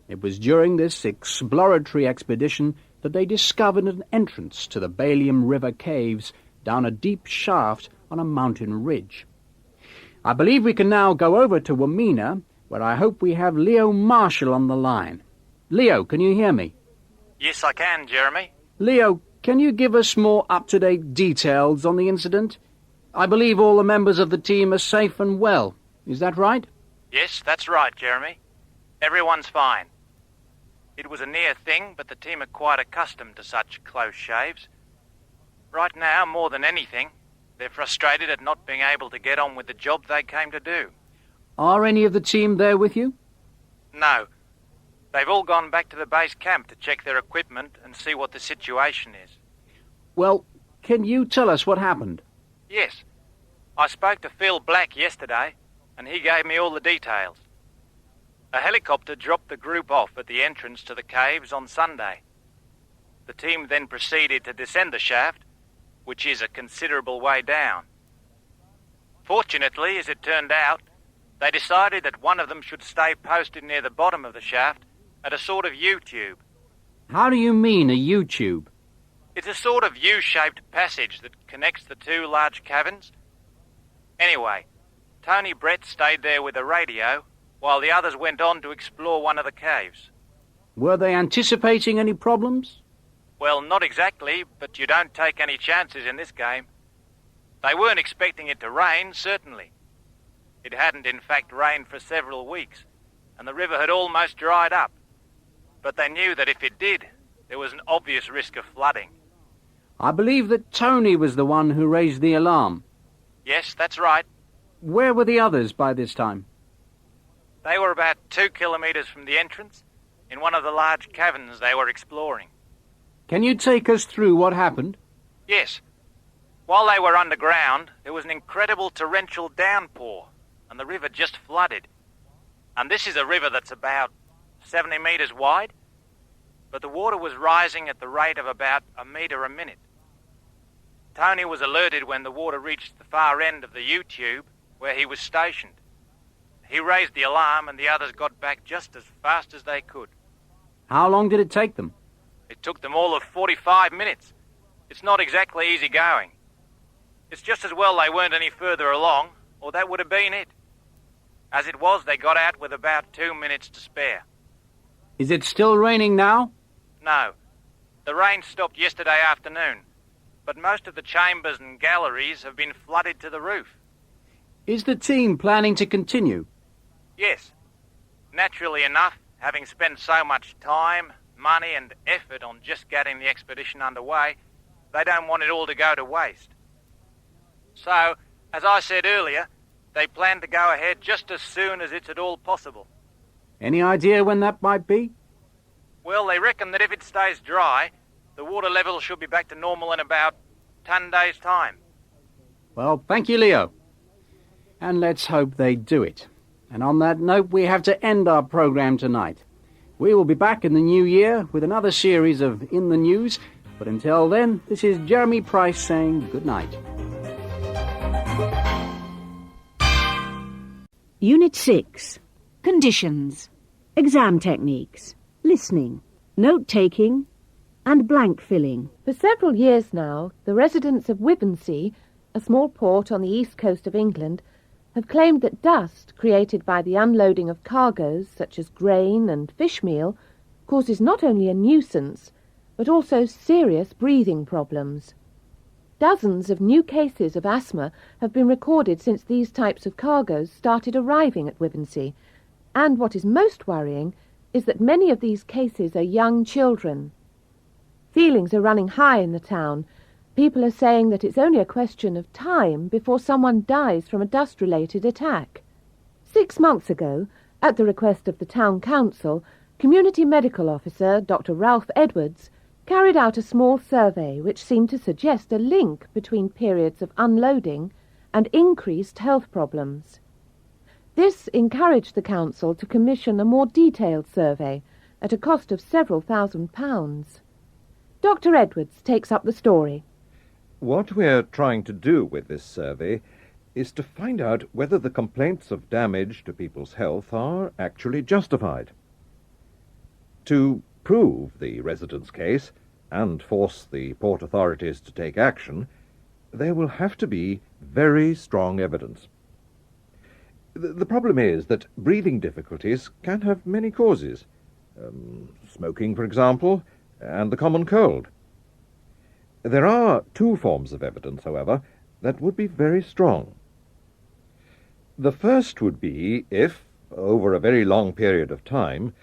It was during this exploratory expedition that they discovered an entrance to the Balium River caves down a deep shaft on a mountain ridge. I believe we can now go over to Wamena, where I hope we have Leo Marshall on the line. Leo, can you hear me? Yes, I can, Jeremy. Leo, can you give us more up-to-date details on the incident? I believe all the members of the team are safe and well. Is that right? Yes, that's right, Jeremy. Everyone's fine. It was a near thing, but the team are quite accustomed to such close shaves. Right now, more than anything, they're frustrated at not being able to get on with the job they came to do. Are any of the team there with you? No. They've all gone back to the base camp to check their equipment and see what the situation is. Well, can you tell us what happened? Yes. I spoke to Phil Black yesterday, and he gave me all the details. A helicopter dropped the group off at the entrance to the caves on Sunday. The team then proceeded to descend the shaft, which is a considerable way down. Fortunately, as it turned out, they decided that one of them should stay posted near the bottom of the shaft at a sort of U-tube. How do you mean a U-tube? It's a sort of U-shaped passage that connects the 2 large caverns. Anyway, Tony Brett stayed there with a radio, while the others went on to explore one of the caves. Were they anticipating any problems? Well, not exactly, but you don't take any chances in this game. They weren't expecting it to rain, certainly. It hadn't in fact rained for several weeks, and the river had almost dried up. But they knew that if it did, there was an obvious risk of flooding. I believe that Tony was the one who raised the alarm. Yes, that's right. Where were the others by this time? They were about 2 kilometres from the entrance, in one of the large caverns they were exploring. Can you take us through what happened? Yes. While they were underground, there was an incredible torrential downpour, and the river just flooded. And this is a river that's about 70 metres wide, but the water was rising at the rate of about a metre a minute. Tony was alerted when the water reached the far end of the U-tube where he was stationed. He raised the alarm and the others got back just as fast as they could. How long did it take them? It took them all of 45 minutes. It's not exactly easy going. It's just as well they weren't any further along, or that would have been it. As it was, they got out with about 2 minutes to spare. Is it still raining now? No. The rain stopped yesterday afternoon, but most of the chambers and galleries have been flooded to the roof. Is the team planning to continue? Yes. Naturally enough, having spent so much time, money and effort on just getting the expedition underway, they don't want it all to go to waste. So, as I said earlier, they plan to go ahead just as soon as it's at all possible. Any idea when that might be? Well, they reckon that if it stays dry, the water level should be back to normal in about 10 days' time. Well, thank you, Leo. And let's hope they do it. And on that note, we have to end our programme tonight. We will be back in the new year with another series of In the News, but until then, this is Jeremy Price saying good night. Unit 6. Conditions. Exam techniques. Listening. Note-taking. And blank filling. For several years now, the residents of Wivensey, a small port on the east coast of England, have claimed that dust created by the unloading of cargoes such as grain and fish meal causes not only a nuisance, but also serious breathing problems. Dozens of new cases of asthma have been recorded since these types of cargoes started arriving at Wivensey, and what is most worrying is that many of these cases are young children. Feelings are running high in the town. People are saying that it's only a question of time before someone dies from a dust-related attack. 6 months ago, at the request of the town council, Community Medical Officer Dr. Ralph Edwards carried out a small survey which seemed to suggest a link between periods of unloading and increased health problems. This encouraged the council to commission a more detailed survey at a cost of several £1,000s. Dr. Edwards takes up the story. What we're trying to do with this survey is to find out whether the complaints of damage to people's health are actually justified. To prove the residents' case and force the port authorities to take action, there will have to be very strong evidence. The problem is that breathing difficulties can have many causes. Smoking, for example, and the common cold. There are 2 forms of evidence, however, that would be very strong. The first would be if, over a very long period of time,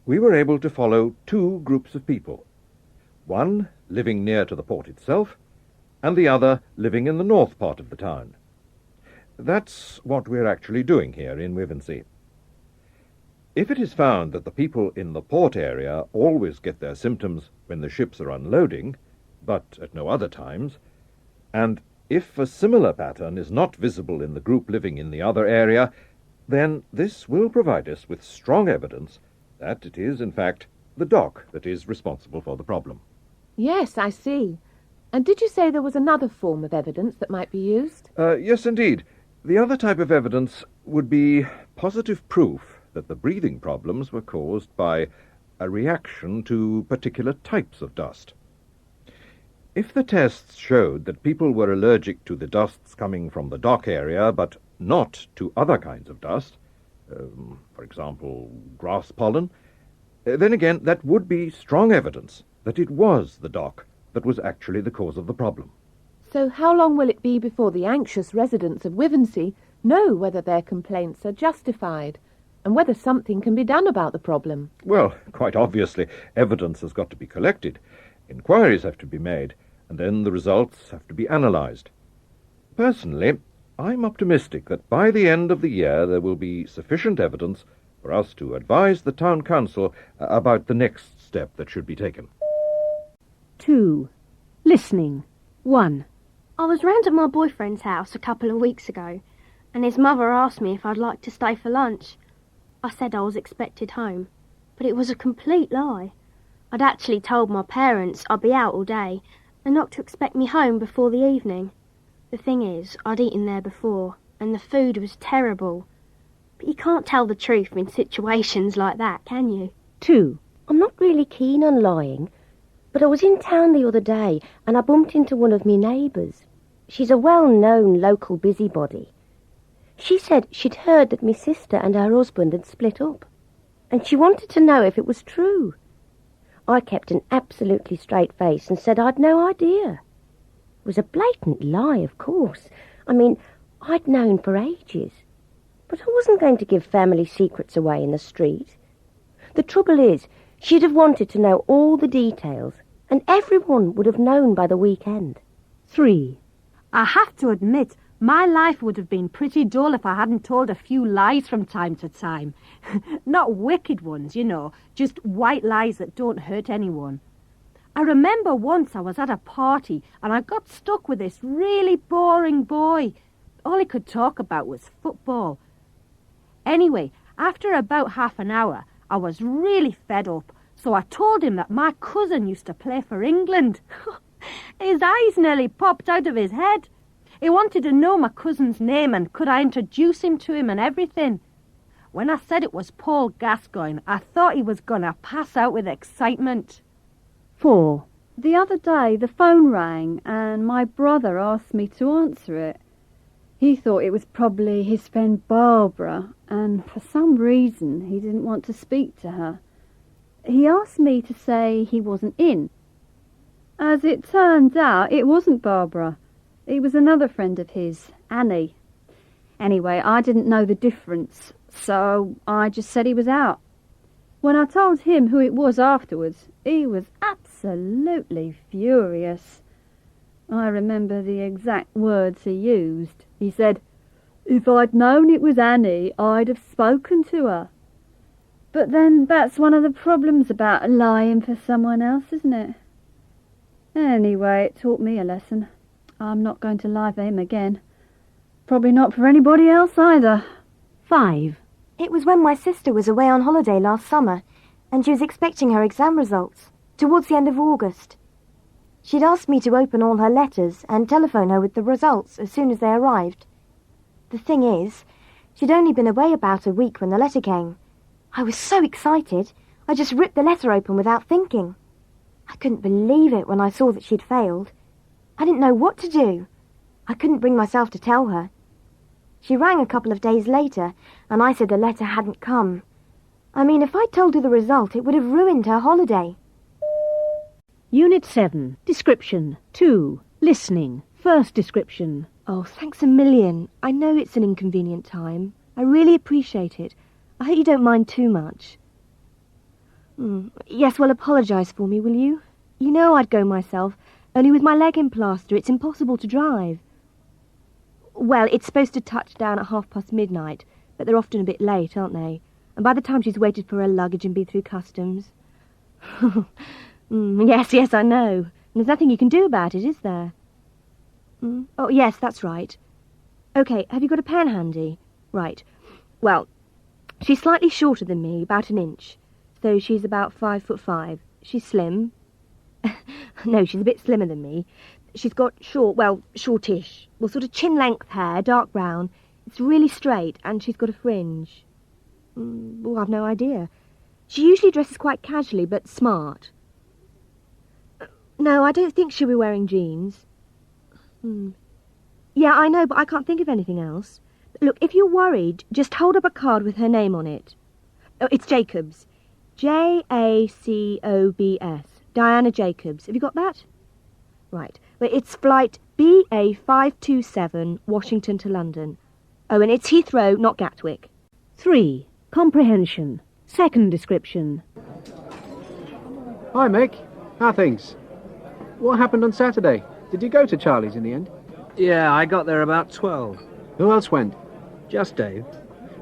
we were able to follow 2 groups of people, one living near to the port itself, and the other living in the north part of the town. That's what we're actually doing here in Wivensey. If it is found that the people in the port area always get their symptoms when the ships are unloading, but at no other times, and if a similar pattern is not visible in the group living in the other area, then this will provide us with strong evidence that it is, in fact, the dock that is responsible for the problem. Yes, I see. And did you say there was another form of evidence that might be used? Yes, indeed. The other type of evidence would be positive proof that the breathing problems were caused by a reaction to particular types of dust. If the tests showed that people were allergic to the dusts coming from the dock area, but not to other kinds of dust, for example, grass pollen, then again that would be strong evidence that it was the dock that was actually the cause of the problem. So how long will it be before the anxious residents of Wivensey know whether their complaints are justified and whether something can be done about the problem? Well, quite obviously, evidence has got to be collected. Inquiries have to be made, and then the results have to be analysed. Personally, I'm optimistic that by the end of the year there will be sufficient evidence for us to advise the town council about the next step that should be taken. 2. Listening. 1. I was round at my boyfriend's house a couple of weeks ago, and his mother asked me if I'd like to stay for lunch. I said I was expected home, but it was a complete lie. I'd actually told my parents I'd be out all day, and not to expect me home before the evening. The thing is, I'd eaten there before, and the food was terrible. But you can't tell the truth in situations like that, can you? 2. I'm not really keen on lying, but I was in town the other day and I bumped into one of me neighbours. She's a well-known local busybody. She said she'd heard that my sister and her husband had split up, and she wanted to know if it was true. I kept an absolutely straight face and said I'd no idea. It was a blatant lie, of course. I mean, I'd known for ages. But I wasn't going to give family secrets away in the street. The trouble is, she'd have wanted to know all the details, and everyone would have known by the weekend. 3. I have to admit, my life would have been pretty dull if I hadn't told a few lies from time to time. Not wicked ones, you know, just white lies that don't hurt anyone. I remember once I was at a party and I got stuck with this really boring boy. All he could talk about was football. Anyway, after about half an hour, I was really fed up, so I told him that my cousin used to play for England. His eyes nearly popped out of his head. He wanted to know my cousin's name and could I introduce him to him and everything. When I said it was Paul Gascoigne, I thought he was going to pass out with excitement. 4. The other day the phone rang and my brother asked me to answer it. He thought it was probably his friend Barbara, and for some reason he didn't want to speak to her. He asked me to say he wasn't in. As it turned out, it wasn't Barbara. It was another friend of his, Annie. Anyway, I didn't know the difference, so I just said he was out. When I told him who it was afterwards, he was absolutely furious. I remember the exact words he used. He said, "If I'd known it was Annie, I'd have spoken to her." But then that's one of the problems about lying for someone else, isn't it? Anyway, it taught me a lesson. I'm not going to lie for him again. Probably not for anybody else either. 5. It was when my sister was away on holiday last summer, and she was expecting her exam results, towards the end of August. She'd asked me to open all her letters and telephone her with the results as soon as they arrived. The thing is, she'd only been away about a week when the letter came. I was so excited, I just ripped the letter open without thinking. I couldn't believe it when I saw that she'd failed. I didn't know what to do. I couldn't bring myself to tell her. She rang a couple of days later, and I said the letter hadn't come. I mean, if I'd told her the result, it would have ruined her holiday. Unit 7. Description. 2. Listening. First description. Oh, thanks a million. I know it's an inconvenient time. I really appreciate it. I hope you don't mind too much. Yes, well, apologise for me, will you? You know I'd go myself. Only with my leg in plaster, it's impossible to drive. Well, it's supposed to touch down at midnight, but they're often a bit late, aren't they? And by the time she's waited for her luggage and been through customs... Yes, I know. And there's nothing you can do about it, is there? Oh, yes, that's right. OK, have you got a pen handy? Right. Well, she's slightly shorter than me, about an inch. So she's about 5'5". She's slim. No, she's a bit slimmer than me. She's got shortish. Well, sort of chin-length hair, dark brown. It's really straight, and she's got a fringe. I've no idea. She usually dresses quite casually, but smart. No, I don't think she'll be wearing jeans. Yeah, I know, but I can't think of anything else. Look, if you're worried, just hold up a card with her name on it. Oh, it's Jacobs. Jacobs. Diana Jacobs. Have you got that? Right. Well, it's flight BA527, Washington to London. Oh, and it's Heathrow, not Gatwick. 3. Comprehension. Second description. Hi, Mick. How are things? What happened on Saturday? Did you go to Charlie's in the end? Yeah, I got there about 12. Who else went? Just Dave.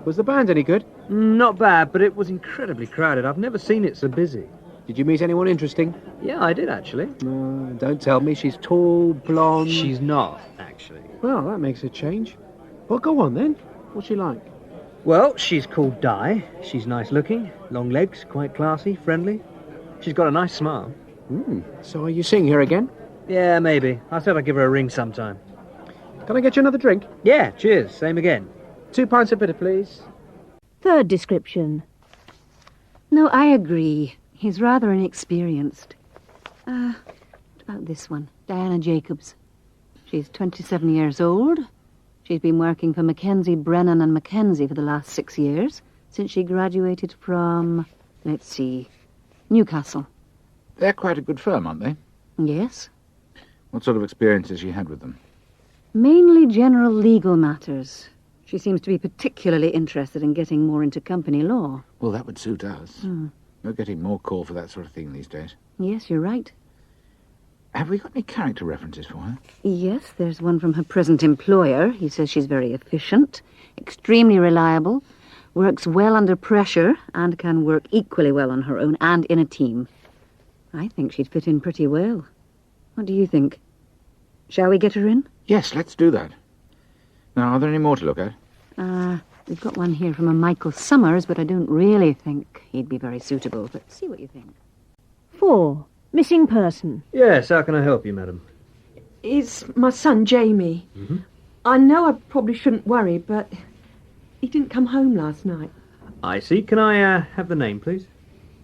Was the band any good? Not bad, but it was incredibly crowded. I've never seen it so busy. Did you meet anyone interesting? Yeah, I did, actually. Don't tell me. She's tall, blonde... She's not, actually. Well, that makes a change. Well, go on, then. What's she like? Well, she's called Di. She's nice-looking, long legs, quite classy, friendly. She's got a nice smile. So are you seeing her again? Yeah, maybe. I said I'd give her a ring sometime. Can I get you another drink? Yeah, cheers. Same again. 2 pints of bitter, please. Third description. No, I agree. He's rather inexperienced. What about this one? Diana Jacobs. She's 27 years old. She's been working for Mackenzie, Brennan and Mackenzie for the last 6 years, since she graduated from, let's see, Newcastle. They're quite a good firm, aren't they? Yes. What sort of experience has she had with them? Mainly general legal matters. She seems to be particularly interested in getting more into company law. Well, that would suit us. We're getting more call for that sort of thing these days. Yes, you're right. Have we got any character references for her? Yes, there's one from her present employer. He says she's very efficient, extremely reliable, works well under pressure, and can work equally well on her own and in a team. I think she'd fit in pretty well. What do you think? Shall we get her in? Yes, let's do that. Now, are there any more to look at? We've got one here from a Michael Summers, but I don't really think he'd be very suitable. But see what you think. 4. Missing person. Yes, how can I help you, madam? Is my son Jamie. I know I probably shouldn't worry, but he didn't come home last night. I see. Can I have the name, please?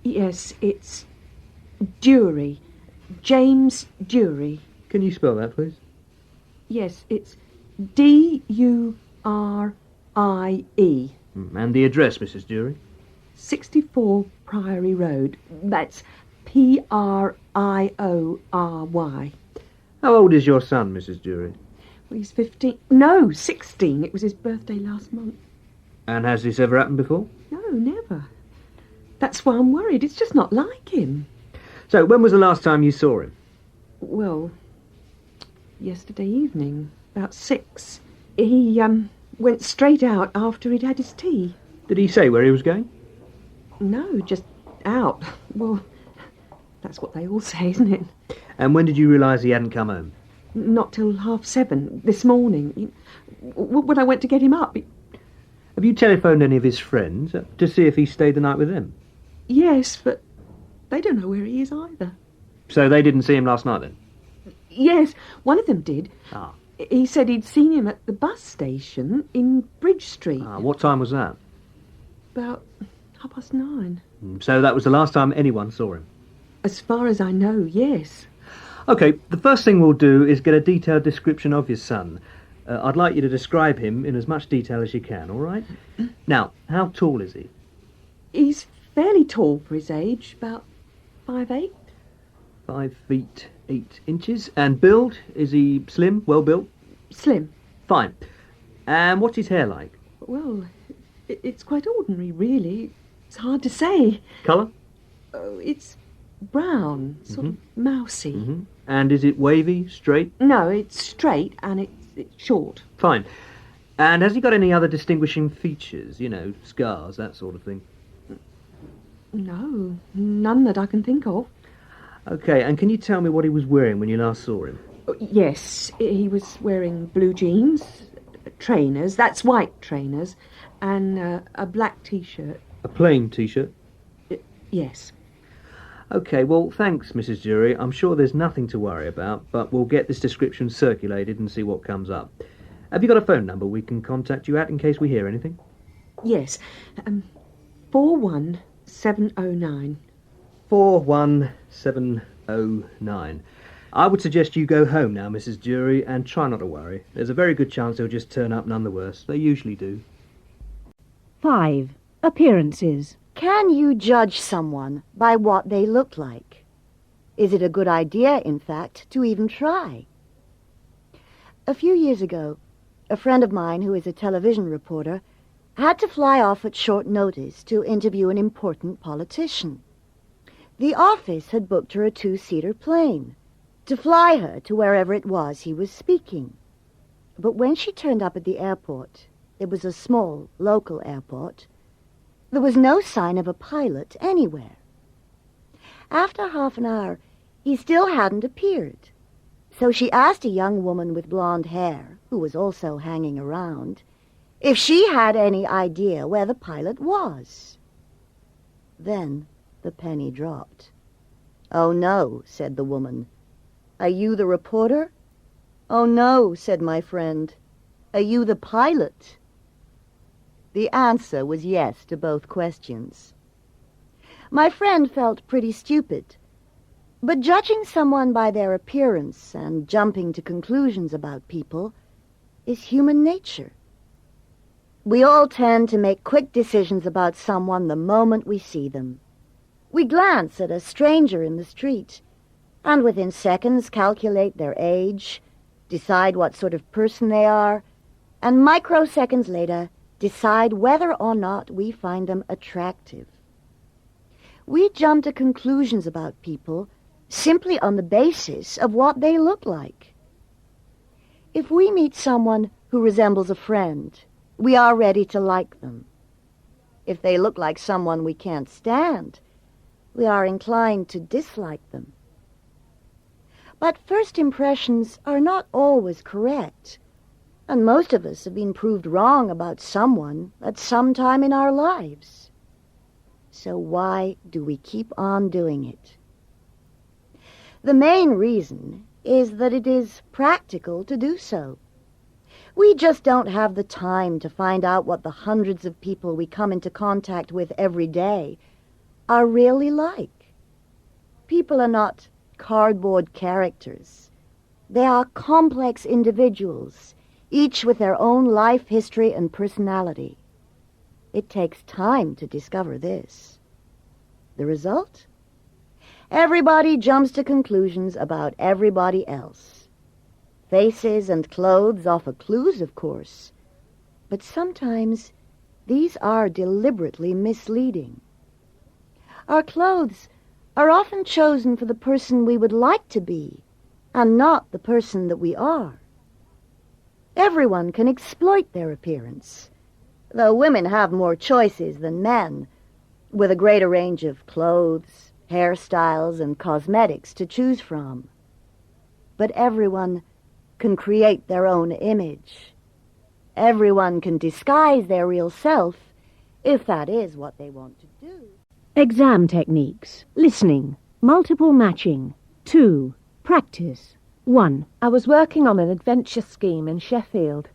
Yes, it's Dury. James Dury. Can you spell that, please? Yes, it's Durie. And the address, Mrs. Dury? 64 Priory Road. That's Priory. How old is your son, Mrs. Dury? Well, he's 15. No, 16. It was his birthday last month. And has this ever happened before? No, never. That's why I'm worried. It's just not like him. So, when was the last time you saw him? Well, yesterday evening, about 6. He went straight out after he'd had his tea. Did he say where he was going? No, just out. Well, that's what they all say, isn't it? And when did you realise he hadn't come home? Not till 7:30 this morning. When I went to get him up. Have you telephoned any of his friends to see if he stayed the night with them? Yes, but they don't know where he is either. So they didn't see him last night then? Yes, one of them did. Ah. He said he'd seen him at the bus station in Bridge Street. Ah, what time was that? About 9:30. So that was the last time anyone saw him? As far as I know, yes. OK, the first thing we'll do is get a detailed description of your son. I'd like you to describe him in as much detail as you can, all right? Now, how tall is he? He's fairly tall for his age, about 5'8". 5 feet 8 inches. And build? Is he slim, well built? Slim. Fine. And what's his hair like? Well, it's quite ordinary, really. It's hard to say. Colour? Oh, it's brown, sort of mousy. And is it wavy, straight? No, it's straight and it's short. Fine. And has he got any other distinguishing features? You know, scars, that sort of thing? No, none that I can think of. OK, and can you tell me what he was wearing when you last saw him? Yes, he was wearing blue jeans, trainers, that's white trainers, and a black T-shirt. A plain T-shirt? Yes. OK, well, thanks, Mrs. Dury. I'm sure there's nothing to worry about, but we'll get this description circulated and see what comes up. Have you got a phone number we can contact you at in case we hear anything? Yes. 41709. 41709. I would suggest you go home now, Mrs. Dury, and try not to worry. There's a very good chance he'll just turn up none the worse. They usually do. 5. Appearances. Can you judge someone by what they look like? Is it a good idea, in fact, to even try? A few years ago, a friend of mine who is a television reporter had to fly off at short notice to interview an important politician. The office had booked her a 2-seater plane to fly her to wherever it was he was speaking. But when she turned up at the airport, it was a small, local airport, there was no sign of a pilot anywhere. After half an hour, he still hadn't appeared. So she asked a young woman with blonde hair, who was also hanging around, if she had any idea where the pilot was. Then the penny dropped. "Oh, no," said the woman. Are you the reporter? Oh, no, said my friend. Are you the pilot? The answer was yes to both questions. My friend felt pretty stupid, but judging someone by their appearance and jumping to conclusions about people is human nature. We all tend to make quick decisions about someone the moment we see them. We glance at a stranger in the street and within seconds calculate their age, decide what sort of person they are, and microseconds later decide whether or not we find them attractive. We jump to conclusions about people simply on the basis of what they look like. If we meet someone who resembles a friend, we are ready to like them. If they look like someone we can't stand, we are inclined to dislike them. But first impressions are not always correct, and most of us have been proved wrong about someone at some time in our lives. So why do we keep on doing it? The main reason is that it is practical to do so. We just don't have the time to find out what the hundreds of people we come into contact with every day are really like. People are not cardboard characters. They are complex individuals, each with their own life history and personality. It takes time to discover this. The result? Everybody jumps to conclusions about everybody else. Faces and clothes offer clues, of course, but sometimes these are deliberately misleading. Our clothes are often chosen for the person we would like to be, and not the person that we are. Everyone can exploit their appearance, though women have more choices than men, with a greater range of clothes, hairstyles, and cosmetics to choose from. But everyone can create their own image. Everyone can disguise their real self, if that is what they want to do. Exam techniques. Listening. Multiple matching. 2. Practice. 1. I was working on an adventure scheme in Sheffield.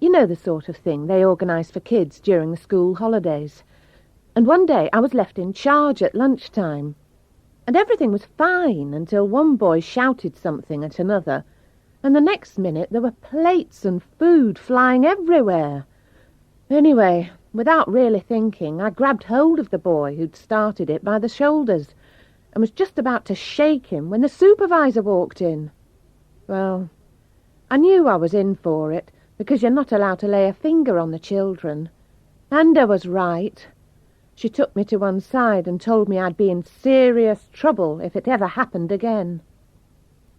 You know the sort of thing they organise for kids during the school holidays. And one day I was left in charge at lunchtime. And everything was fine until one boy shouted something at another, and the next minute there were plates and food flying everywhere. Anyway, without really thinking, I grabbed hold of the boy who'd started it by the shoulders and was just about to shake him when the supervisor walked in. Well, I knew I was in for it, because you're not allowed to lay a finger on the children. Anda was right. She took me to one side and told me I'd be in serious trouble if it ever happened again.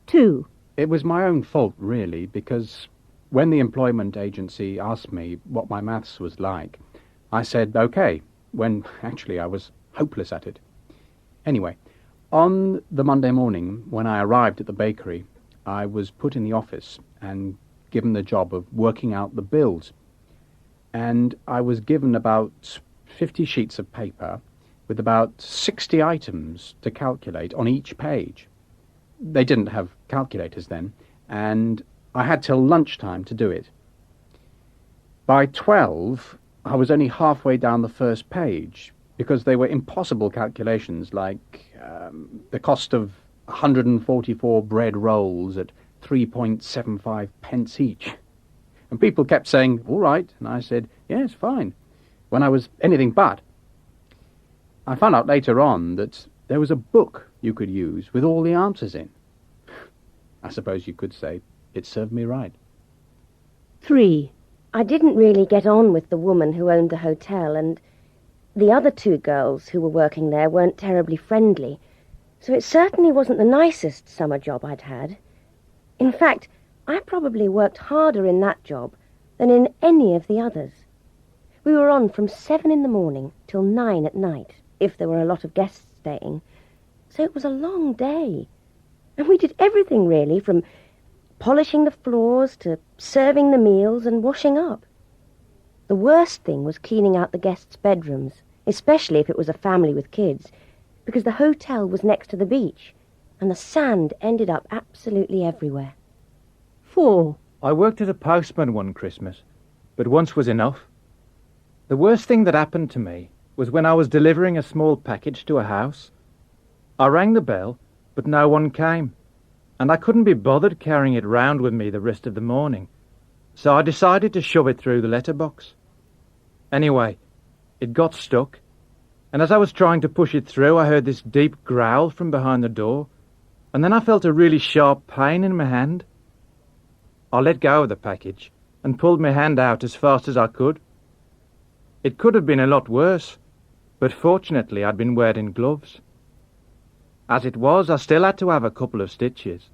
2. It was my own fault, really, because when the employment agency asked me what my maths was like, I said OK, when actually I was hopeless at it. Anyway, on the Monday morning, when I arrived at the bakery, I was put in the office and given the job of working out the bills. And I was given about 50 sheets of paper with about 60 items to calculate on each page. They didn't have calculators then, and I had till lunchtime to do it. By 12, I was only halfway down the first page, because they were impossible calculations, like the cost of 144 bread rolls at 3.75 pence each. And people kept saying, all right, and I said, yes, fine, when I was anything but. I found out later on that there was a book you could use with all the answers in. I suppose you could say it served me right. 3. I didn't really get on with the woman who owned the hotel, and the other 2 girls who were working there weren't terribly friendly, so it certainly wasn't the nicest summer job I'd had. In fact, I probably worked harder in that job than in any of the others. We were on from 7 in the morning till 9 at night, if there were a lot of guests staying, so it was a long day. And we did everything, really, from polishing the floors to serving the meals and washing up. The worst thing was cleaning out the guests' bedrooms, especially if it was a family with kids, because the hotel was next to the beach, and the sand ended up absolutely everywhere. 4. I worked as a postman one Christmas, but once was enough. The worst thing that happened to me was when I was delivering a small package to a house. I rang the bell, but no one came, and I couldn't be bothered carrying it round with me the rest of the morning, so I decided to shove it through the letterbox. Anyway, it got stuck, and as I was trying to push it through, I heard this deep growl from behind the door, and then I felt a really sharp pain in my hand. I let go of the package and pulled my hand out as fast as I could. It could have been a lot worse, but fortunately I'd been wearing gloves. As it was, I still had to have a couple of stitches.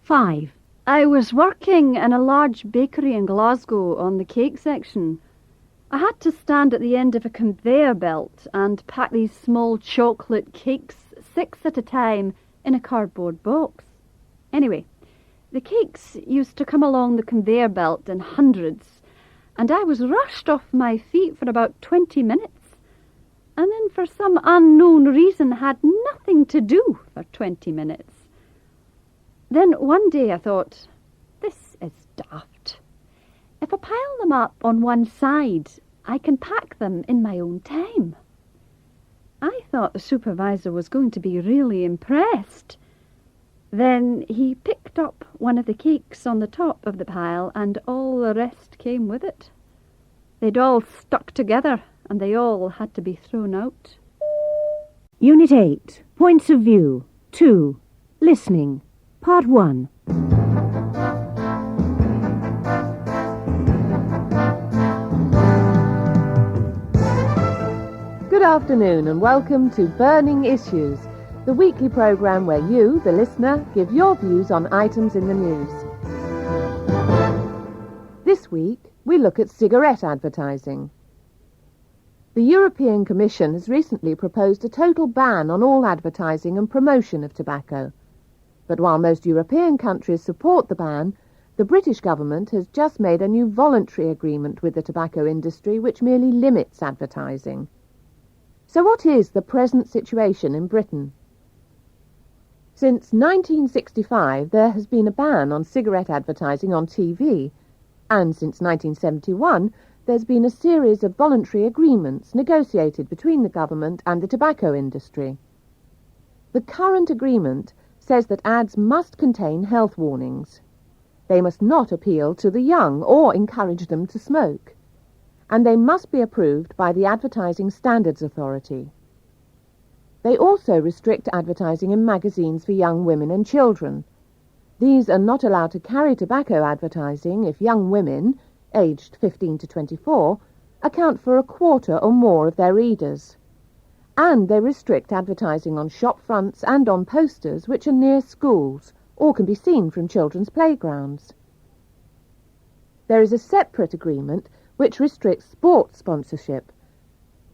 5. I was working in a large bakery in Glasgow on the cake section. I had to stand at the end of a conveyor belt and pack these small chocolate cakes, 6 at a time, in a cardboard box. Anyway, the cakes used to come along the conveyor belt in hundreds, and I was rushed off my feet for about 20 minutes, and then for some unknown reason had nothing to do for 20 minutes. Then one day I thought, this is daft. If I pile them up on one side, I can pack them in my own time. I thought the supervisor was going to be really impressed. Then he picked up one of the cakes on the top of the pile, and all the rest came with it. They'd all stuck together, and they all had to be thrown out. Unit 8. Points of View. 2. Listening. Part 1. Good afternoon and welcome to Burning Issues, the weekly programme where you, the listener, give your views on items in the news. This week, we look at cigarette advertising. The European Commission has recently proposed a total ban on all advertising and promotion of tobacco. But while most European countries support the ban, the British government has just made a new voluntary agreement with the tobacco industry which merely limits advertising. So what is the present situation in Britain? Since 1965, there has been a ban on cigarette advertising on TV, and since 1971, there's been a series of voluntary agreements negotiated between the government and the tobacco industry. The current agreement says that ads must contain health warnings. They must not appeal to the young or encourage them to smoke, and they must be approved by the Advertising Standards Authority. They also restrict advertising in magazines for young women and children. These are not allowed to carry tobacco advertising if young women, aged 15 to 24, account for a quarter or more of their readers. And they restrict advertising on shop fronts and on posters which are near schools or can be seen from children's playgrounds. There is a separate agreement which restricts sports sponsorship.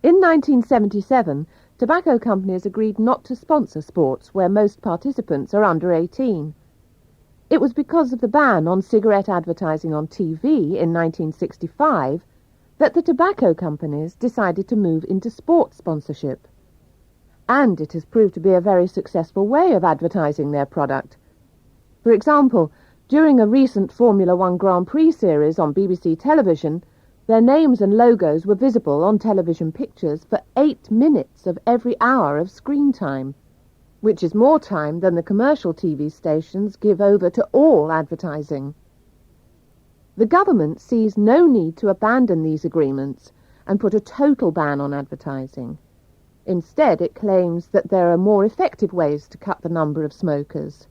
In 1977, tobacco companies agreed not to sponsor sports where most participants are under 18. It was because of the ban on cigarette advertising on TV in 1965 that the tobacco companies decided to move into sports sponsorship. And it has proved to be a very successful way of advertising their product. For example, during a recent Formula One Grand Prix series on BBC television, their names and logos were visible on television pictures for 8 minutes of every hour of screen time, which is more time than the commercial TV stations give over to all advertising. The government sees no need to abandon these agreements and put a total ban on advertising. Instead, it claims that there are more effective ways to cut the number of smokers.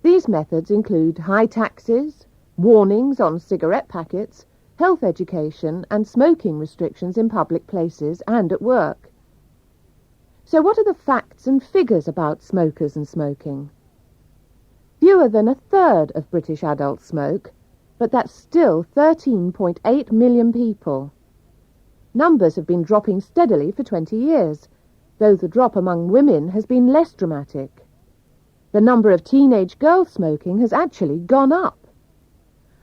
These methods include high taxes, warnings on cigarette packets, health education, and smoking restrictions in public places and at work. So what are the facts and figures about smokers and smoking? Fewer than a third of British adults smoke, but that's still 13.8 million people. Numbers have been dropping steadily for 20 years, though the drop among women has been less dramatic. The number of teenage girls smoking has actually gone up.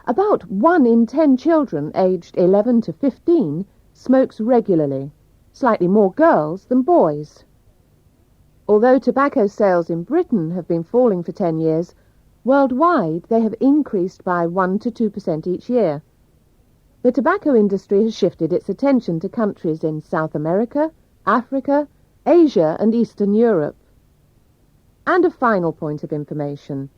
About 1 in 10 children aged 11 to 15 smokes regularly, slightly more girls than boys. Although tobacco sales in Britain have been falling for 10 years, worldwide they have increased by 1 to 2% each year. The tobacco industry has shifted its attention to countries in South America, Africa, Asia and Eastern Europe. And a final point of information.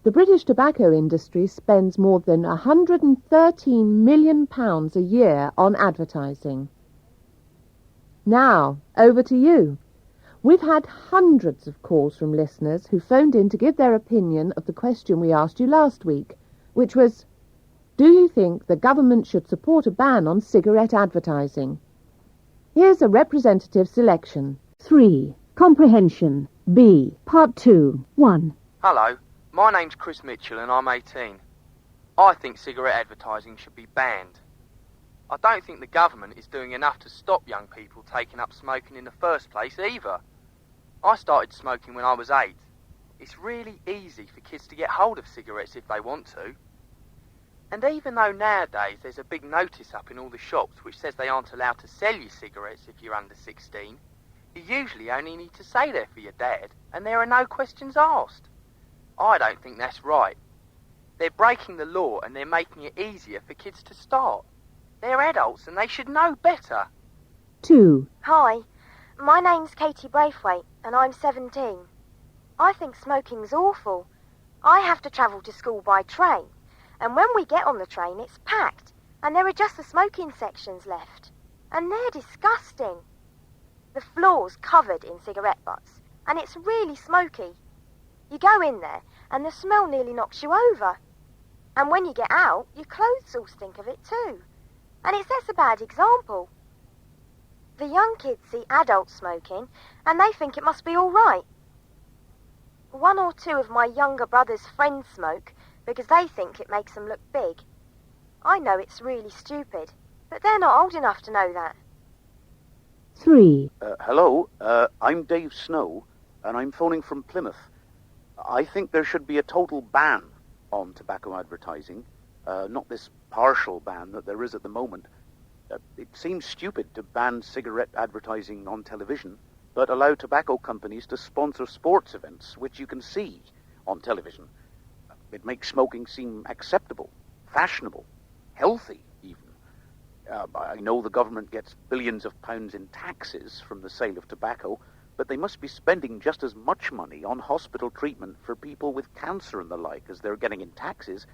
The British tobacco industry spends more than £113 million a year on advertising. Now, over to you. We've had hundreds of calls from listeners who phoned in to give their opinion of the question we asked you last week, which was, do you think the government should support a ban on cigarette advertising? Here's a representative selection. 3. Comprehension. B. Part 2. 1. Hello, my name's Chris Mitchell and I'm 18. I think cigarette advertising should be banned. I don't think the government is doing enough to stop young people taking up smoking in the first place either. I started smoking when I was 8. It's really easy for kids to get hold of cigarettes if they want to. And even though nowadays there's a big notice up in all the shops which says they aren't allowed to sell you cigarettes if you're under 16, you usually only need to say they're for your dad and there are no questions asked. I don't think that's right. They're breaking the law and they're making it easier for kids to start. They're adults and they should know better. 2. Hi, my name's Katie Braithwaite and I'm 17. I think smoking's awful. I have to travel to school by train, and when we get on the train it's packed and there are just the smoking sections left. And they're disgusting. The floor's covered in cigarette butts and it's really smoky. You go in there and the smell nearly knocks you over. And when you get out, your clothes all stink of it too. And it sets a bad example. The young kids see adults smoking and they think it must be all right. 1 or 2 of my younger brother's friends smoke because they think it makes them look big. I know it's really stupid, but they're not old enough to know that. 3. Hello, I'm Dave Snow, and I'm phoning from Plymouth. I think there should be a total ban on tobacco advertising, not this partial ban that there is at the moment. It seems stupid to ban cigarette advertising on television, but allow tobacco companies to sponsor sports events, which you can see on television. It makes smoking seem acceptable, fashionable, healthy even. I know the government gets billions of pounds in taxes from the sale of tobacco, but they must be spending just as much money on hospital treatment for people with cancer and the like as they're getting in taxes.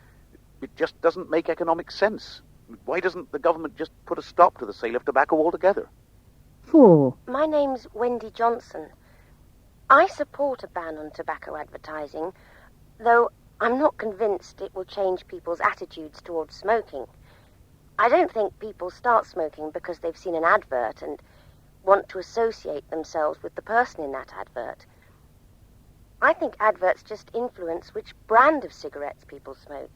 It just doesn't make economic sense. Why doesn't the government just put a stop to the sale of tobacco altogether? 4. My name's Wendy Johnson. I support a ban on tobacco advertising, though I'm not convinced it will change people's attitudes towards smoking. I don't think people start smoking because they've seen an advert and want to associate themselves with the person in that advert. I think adverts just influence which brand of cigarettes people smoke.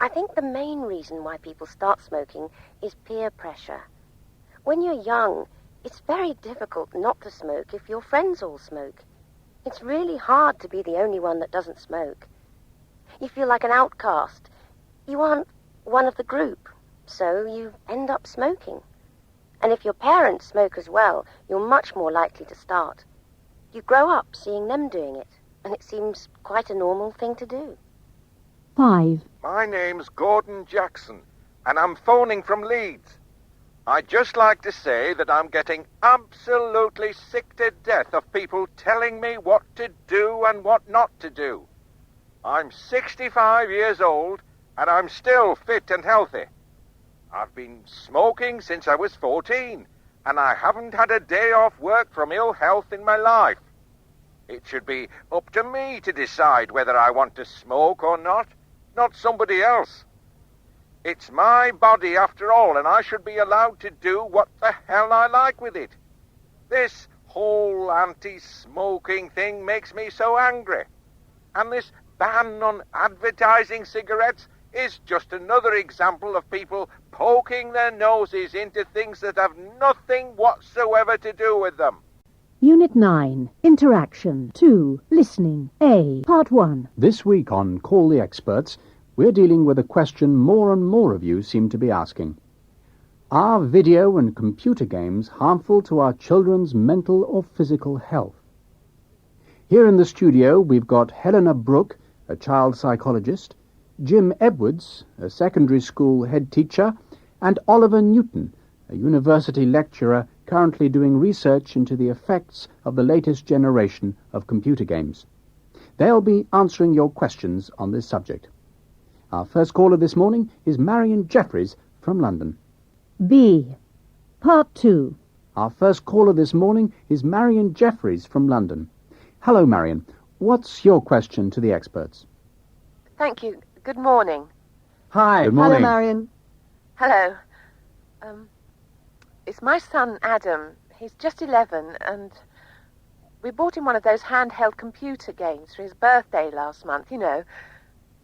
I think the main reason why people start smoking is peer pressure. When you're young, it's very difficult not to smoke if your friends all smoke. It's really hard to be the only one that doesn't smoke. You feel like an outcast. You aren't one of the group, so you end up smoking. And if your parents smoke as well, you're much more likely to start. You grow up seeing them doing it, and it seems quite a normal thing to do. 5. My name's Gordon Jackson, and I'm phoning from Leeds. I'd just like to say that I'm getting absolutely sick to death of people telling me what to do and what not to do. I'm 65 years old, and I'm still fit and healthy. I've been smoking since I was 14, and I haven't had a day off work from ill health in my life. It should be up to me to decide whether I want to smoke or not somebody else. It's my body after all, and I should be allowed to do what the hell I like with it. This whole anti-smoking thing makes me so angry. And this ban on advertising cigarettes is just another example of people poking their noses into things that have nothing whatsoever to do with them. Unit 9. Interaction. 2. Listening. A. Part 1. This week on Call the Experts, we're dealing with a question more and more of you seem to be asking. Are video and computer games harmful to our children's mental or physical health? Here in the studio we've got Helena Brooke, a child psychologist, Jim Edwards, a secondary school head teacher, and Oliver Newton, a university lecturer currently doing research into the effects of the latest generation of computer games. They'll be answering your questions on this subject. Our first caller this morning is Marion Jeffries from London. B. Part 2. Our first caller this morning is Marion Jeffries from London. Hello, Marion. What's your question to the experts? Thank you. Good morning. Hi. Good morning. Hello, Marion. Hello. It's my son, Adam. He's just 11, and we bought him one of those handheld computer games for his birthday last month, you know.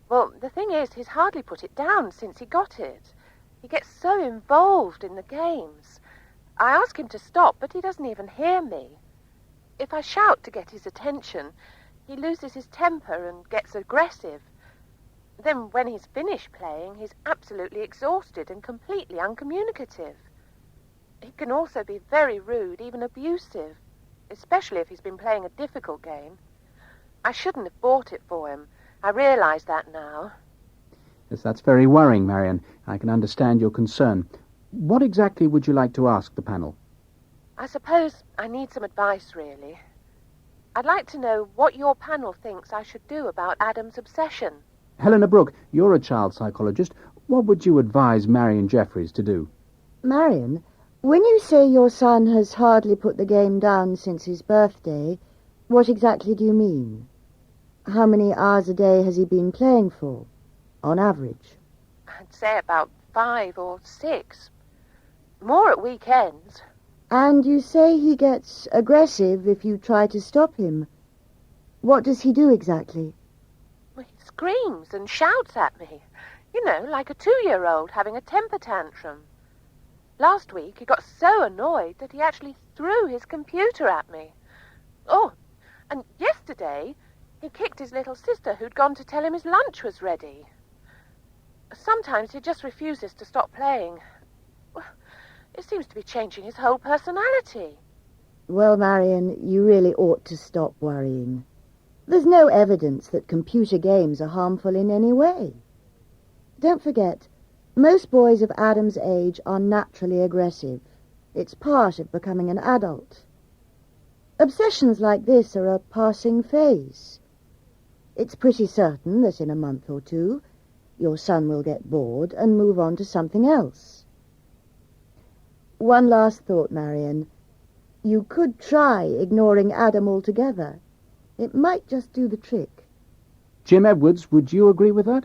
Well, the thing is, he's hardly put it down since he got it. He gets so involved in the games. I ask him to stop, but he doesn't even hear me. If I shout to get his attention, he loses his temper and gets aggressive. Then when he's finished playing, he's absolutely exhausted and completely uncommunicative. He can also be very rude, even abusive, especially if he's been playing a difficult game. I shouldn't have bought it for him. I realise that now. Yes, that's very worrying, Marion. I can understand your concern. What exactly would you like to ask the panel? I suppose I need some advice, really. I'd like to know what your panel thinks I should do about Adam's obsession. Helena Brooke, you're a child psychologist. What would you advise Marion Jeffries to do? Marion, when you say your son has hardly put the game down since his birthday, what exactly do you mean? How many hours a day has he been playing for, on average? I'd say about 5 or 6. More at weekends. And you say he gets aggressive if you try to stop him. What does he do exactly? He screams and shouts at me. You know, like a 2-year-old having a temper tantrum. Last week he got so annoyed that he actually threw his computer at me. Oh, and yesterday he kicked his little sister who'd gone to tell him his lunch was ready. Sometimes he just refuses to stop playing. It seems to be changing his whole personality. Well, Marion, you really ought to stop worrying. There's no evidence that computer games are harmful in any way. Don't forget, most boys of Adam's age are naturally aggressive. It's part of becoming an adult. Obsessions like this are a passing phase. It's pretty certain that in a month or two, your son will get bored and move on to something else. One last thought, Marion. You could try ignoring Adam altogether. It might just do the trick. Jim Edwards, would you agree with that?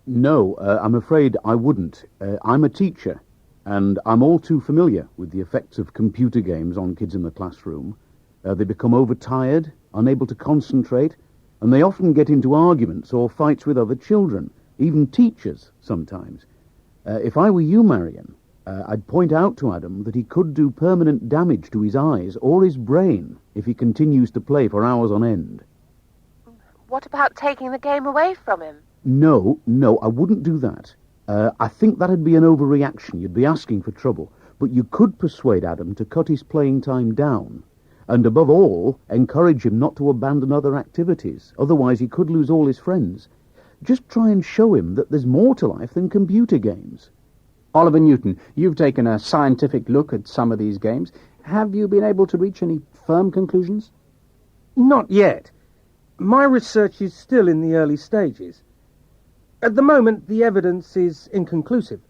No, I'm afraid I wouldn't. I'm a teacher, and I'm all too familiar with the effects of computer games on kids in the classroom. They become overtired, unable to concentrate, and they often get into arguments or fights with other children, even teachers sometimes. If I were you, Marion, I'd point out to Adam that he could do permanent damage to his eyes or his brain if he continues to play for hours on end. What about taking the game away from him? No, I wouldn't do that. I think that'd be an overreaction. You'd be asking for trouble. But you could persuade Adam to cut his playing time down. And above all, encourage him not to abandon other activities. Otherwise he could lose all his friends. Just try and show him that there's more to life than computer games. Oliver Newton, you've taken a scientific look at some of these games. Have you been able to reach any firm conclusions? Not yet. My research is still in the early stages. At the moment, the evidence is inconclusive.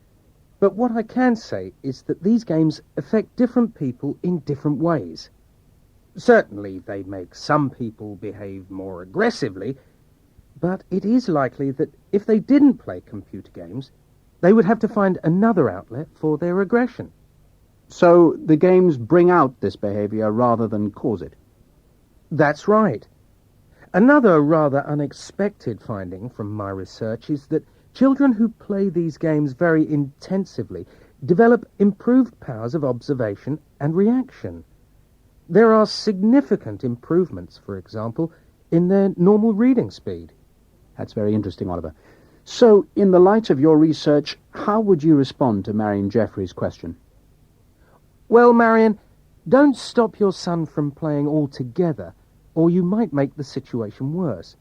But what I can say is that these games affect different people in different ways. Certainly, they make some people behave more aggressively, but it is likely that if they didn't play computer games, they would have to find another outlet for their aggression. So the games bring out this behavior rather than cause it? That's right. Another rather unexpected finding from my research is that children who play these games very intensively develop improved powers of observation and reaction. There are significant improvements, for example, in their normal reading speed. That's very interesting, Oliver. So, in the light of your research, how would you respond to Marion Jeffries' question? Well, Marion, don't stop your son from playing altogether, or you might make the situation worse.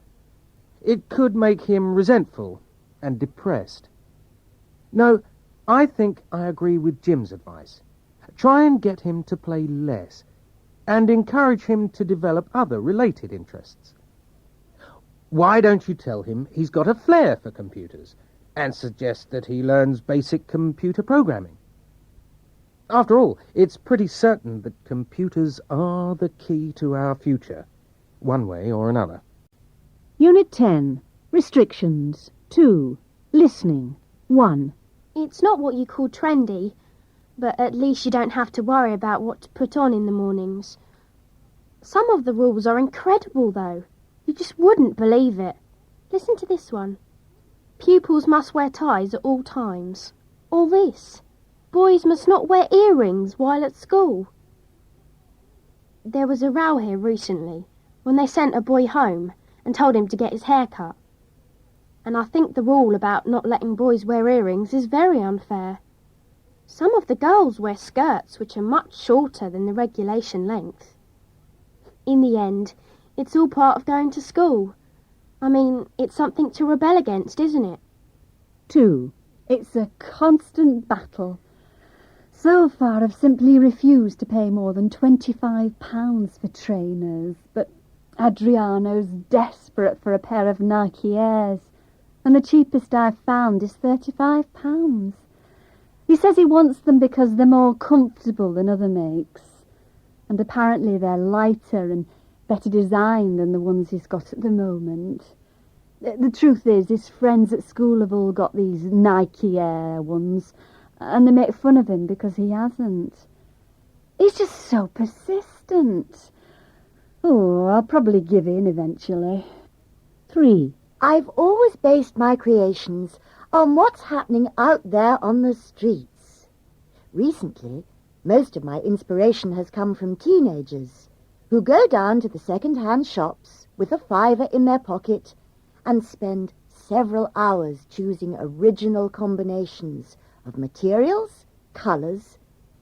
It could make him resentful and depressed. No, I think I agree with Jim's advice. Try and get him to play less, and encourage him to develop other related interests. Why don't you tell him he's got a flair for computers, and suggest that he learns basic computer programming? After all, it's pretty certain that computers are the key to our future, one way or another. Unit 10. Restrictions. 2. Listening. 1. It's not what you call trendy, but at least you don't have to worry about what to put on in the mornings. Some of the rules are incredible, though. You just wouldn't believe it. Listen to this one. Pupils must wear ties at all times. Or this. Boys must not wear earrings while at school. There was a row here recently when they sent a boy home and told him to get his hair cut. And I think the rule about not letting boys wear earrings is very unfair. Some of the girls wear skirts which are much shorter than the regulation length. In the end, it's all part of going to school. I mean, it's something to rebel against, isn't it? 2. It's a constant battle. So far I've simply refused to pay more than £25 for trainers, but Adriano's desperate for a pair of Nike Airs, and the cheapest I've found is £35. He says he wants them because they're more comfortable than other makes, and apparently they're lighter and better designed than the ones he's got at the moment. The truth is, his friends at school have all got these Nike Air ones, and they make fun of him because he hasn't. He's just so persistent. Oh, I'll probably give in eventually. 3. I've always based my creations on what's happening out there on the streets. Recently, most of my inspiration has come from teenagers who go down to the second-hand shops with a fiver in their pocket and spend several hours choosing original combinations of materials, colours,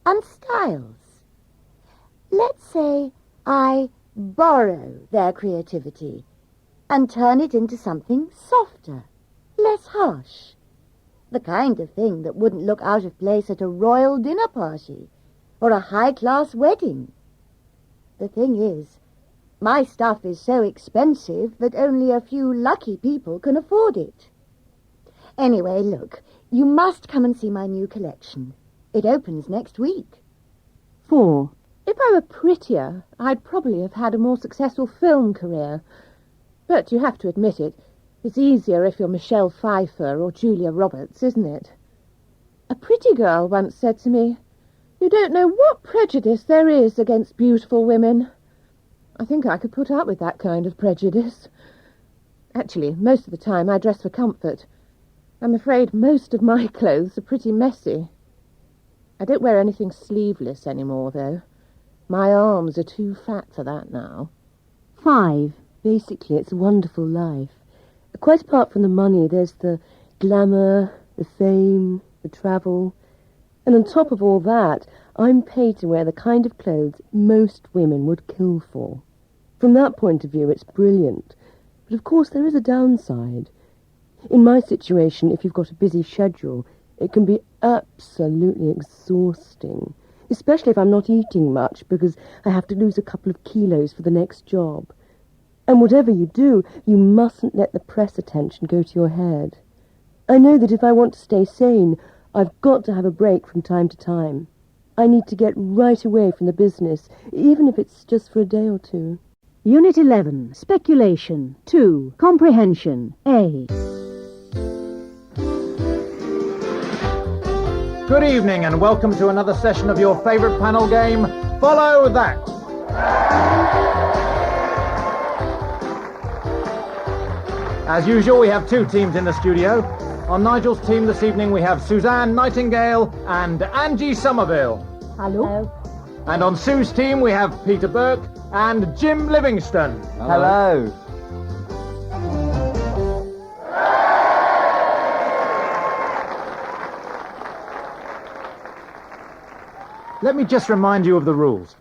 and styles. Let's say I borrow their creativity and turn it into something softer, less harsh. The kind of thing that wouldn't look out of place at a royal dinner party or a high-class wedding. The thing is, my stuff is so expensive that only a few lucky people can afford it. Anyway, look, you must come and see my new collection. It opens next week. 4. If I were prettier, I'd probably have had a more successful film career. But you have to admit it, it's easier if you're Michelle Pfeiffer or Julia Roberts, isn't it? A pretty girl once said to me, "You don't know what prejudice there is against beautiful women." I think I could put up with that kind of prejudice. Actually, most of the time I dress for comfort. I'm afraid most of my clothes are pretty messy. I don't wear anything sleeveless anymore, though. My arms are too fat for that now. 5. Basically, it's a wonderful life. Quite apart from the money, there's the glamour, the fame, the travel. And on top of all that, I'm paid to wear the kind of clothes most women would kill for. From that point of view, it's brilliant. But of course, there is a downside. In my situation, if you've got a busy schedule, it can be absolutely exhausting, especially if I'm not eating much because I have to lose a couple of kilos for the next job. And whatever you do, you mustn't let the press attention go to your head. I know that if I want to stay sane, I've got to have a break from time to time. I need to get right away from the business, even if it's just for a day or two. Unit 11. Speculation. 2. Comprehension. A. Good evening and welcome to another session of your favourite panel game, Follow That. As usual, we have two teams in the studio. On Nigel's team this evening, we have Suzanne Nightingale and Angie Somerville. Hello. And on Sue's team, we have Peter Burke and Jim Livingston. Hello. Let me just remind you of the rules.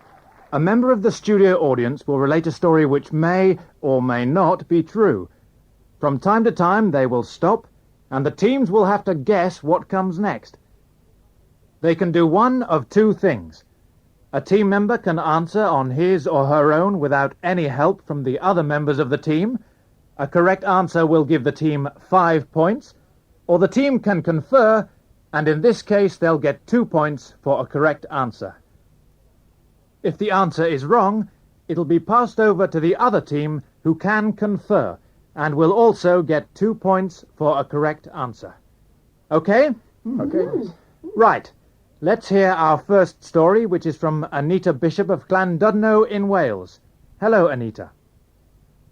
A member of the studio audience will relate a story which may or may not be true. From time to time, they will stop, and the teams will have to guess what comes next. They can do one of two things. A team member can answer on his or her own without any help from the other members of the team. A correct answer will give the team 5 points, or the team can confer, and in this case they'll get 2 points for a correct answer. If the answer is wrong, it'll be passed over to the other team who can confer, and will also get 2 points for a correct answer. Okay? Okay. Right. Let's hear our first story, which is from Anita Bishop of Llandudno in Wales. Hello, Anita.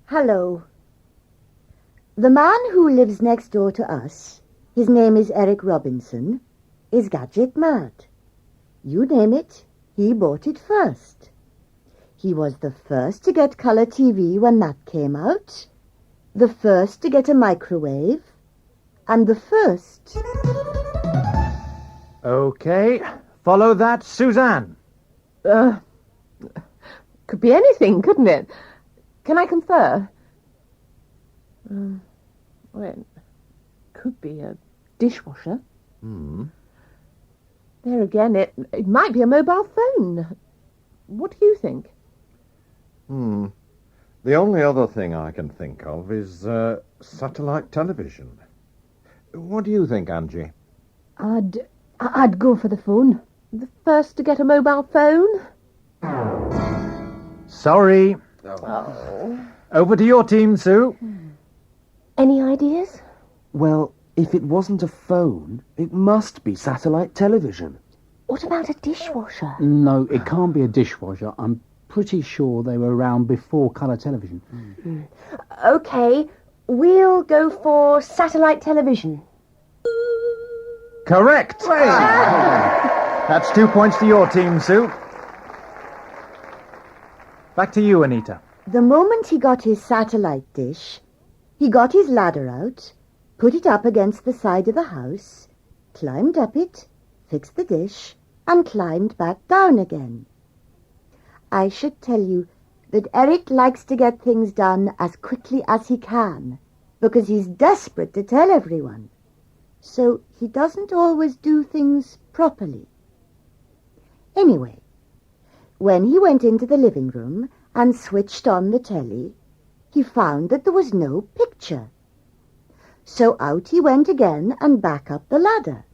Hello. The man who lives next door to us, his name is Eric Robinson, is gadget mad. You name it, he bought it first. He was the first to get colour TV when that came out, the first to get a microwave, and the first... Okay. Follow that, Suzanne. Could be anything, couldn't it? Can I confer? Well, it could be a dishwasher. There again, it might be a mobile phone. What do you think? The only other thing I can think of is satellite television. What do you think, Angie? I'd go for the phone. The first to get a mobile phone? Sorry. Oh. Over to your team, Sue. Any ideas? Well, if it wasn't a phone, it must be satellite television. What about a dishwasher? No, it can't be a dishwasher. I'm pretty sure they were around before colour television. Okay, we'll go for satellite television. Correct. That's 2 points to your team, Sue. Back to you, Anita. The moment he got his satellite dish, he got his ladder out, put it up against the side of the house, climbed up it, fixed the dish, and climbed back down again. I should tell you that Eric likes to get things done as quickly as he can, because he's desperate to tell everyone. So he doesn't always do things properly. Anyway, when he went into the living room and switched on the telly, he found that there was no picture. So out he went again and back up the ladder.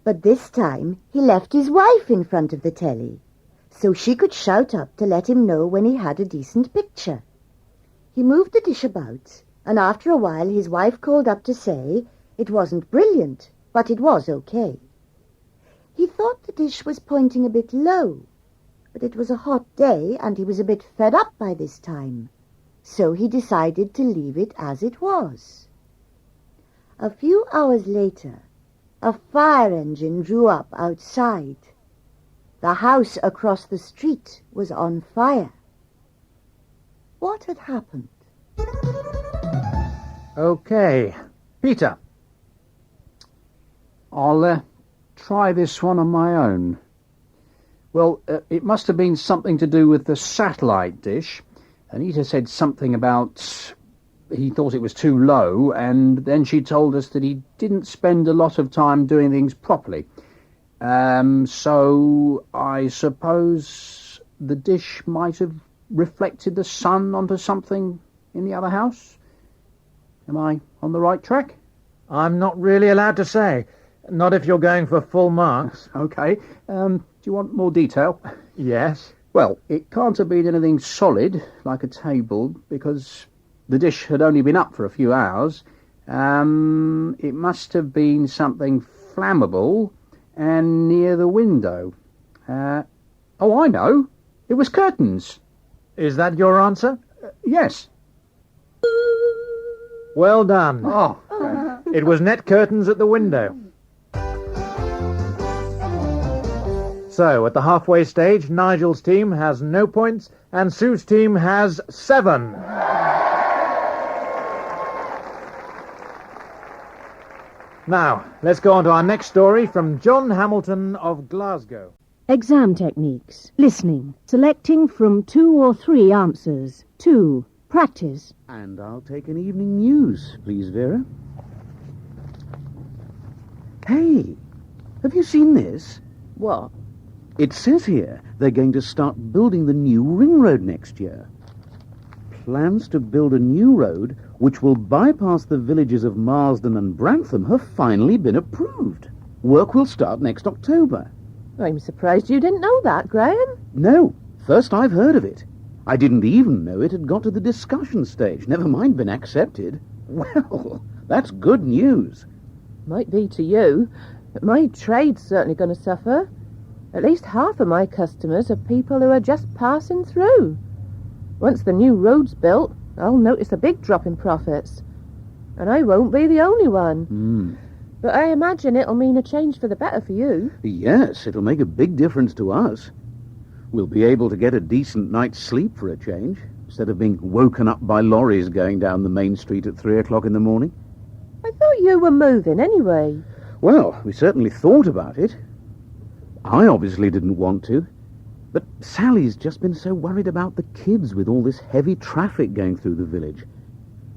But this time he left his wife in front of the telly, so she could shout up to let him know when he had a decent picture. He moved the dish about, and after a while his wife called up to say it wasn't brilliant, but it was okay. He thought the dish was pointing a bit low, but it was a hot day and he was a bit fed up by this time, so he decided to leave it as it was. A few hours later, a fire engine drew up outside. The house across the street was on fire. What had happened? Okay. Peter. I'll try this one on my own. Well, it must have been something to do with the satellite dish. Anita said something about he thought it was too low, and then she told us that he didn't spend a lot of time doing things properly. So I suppose the dish might have reflected the sun onto something in the other house? Am I on the right track? I'm not really allowed to say. Not if you're going for full marks. Okay. Do you want more detail? Yes. Well, it can't have been anything solid, like a table, because the dish had only been up for a few hours. It must have been something flammable and near the window. Oh, I know. It was curtains. Is that your answer? Yes. Well done. Oh. It was net curtains at the window. So, at the halfway stage, Nigel's team has no points, and Sue's team has 7. Now, let's go on to our next story from John Hamilton of Glasgow. Exam techniques. Listening. Selecting from 2 or 3 answers. 2. Practice. And I'll take an evening news, please, Vera. Hey, have you seen this? What? It says here they're going to start building the new ring road next year. Plans to build a new road which will bypass the villages of Marsden and Brantham have finally been approved. Work will start next October. I'm surprised you didn't know that, Graham. No, first I've heard of it. I didn't even know it had got to the discussion stage, never mind been accepted. Well, that's good news. Might be to you, but my trade's certainly going to suffer. At least half of my customers are people who are just passing through. Once the new road's built, I'll notice a big drop in profits. And I won't be the only one. But I imagine it'll mean a change for the better for you. Yes, it'll make a big difference to us. We'll be able to get a decent night's sleep for a change, instead of being woken up by lorries going down the main street at 3 o'clock in the morning. I thought you were moving anyway. Well, we certainly thought about it. I obviously didn't want to. But Sally's just been so worried about the kids with all this heavy traffic going through the village.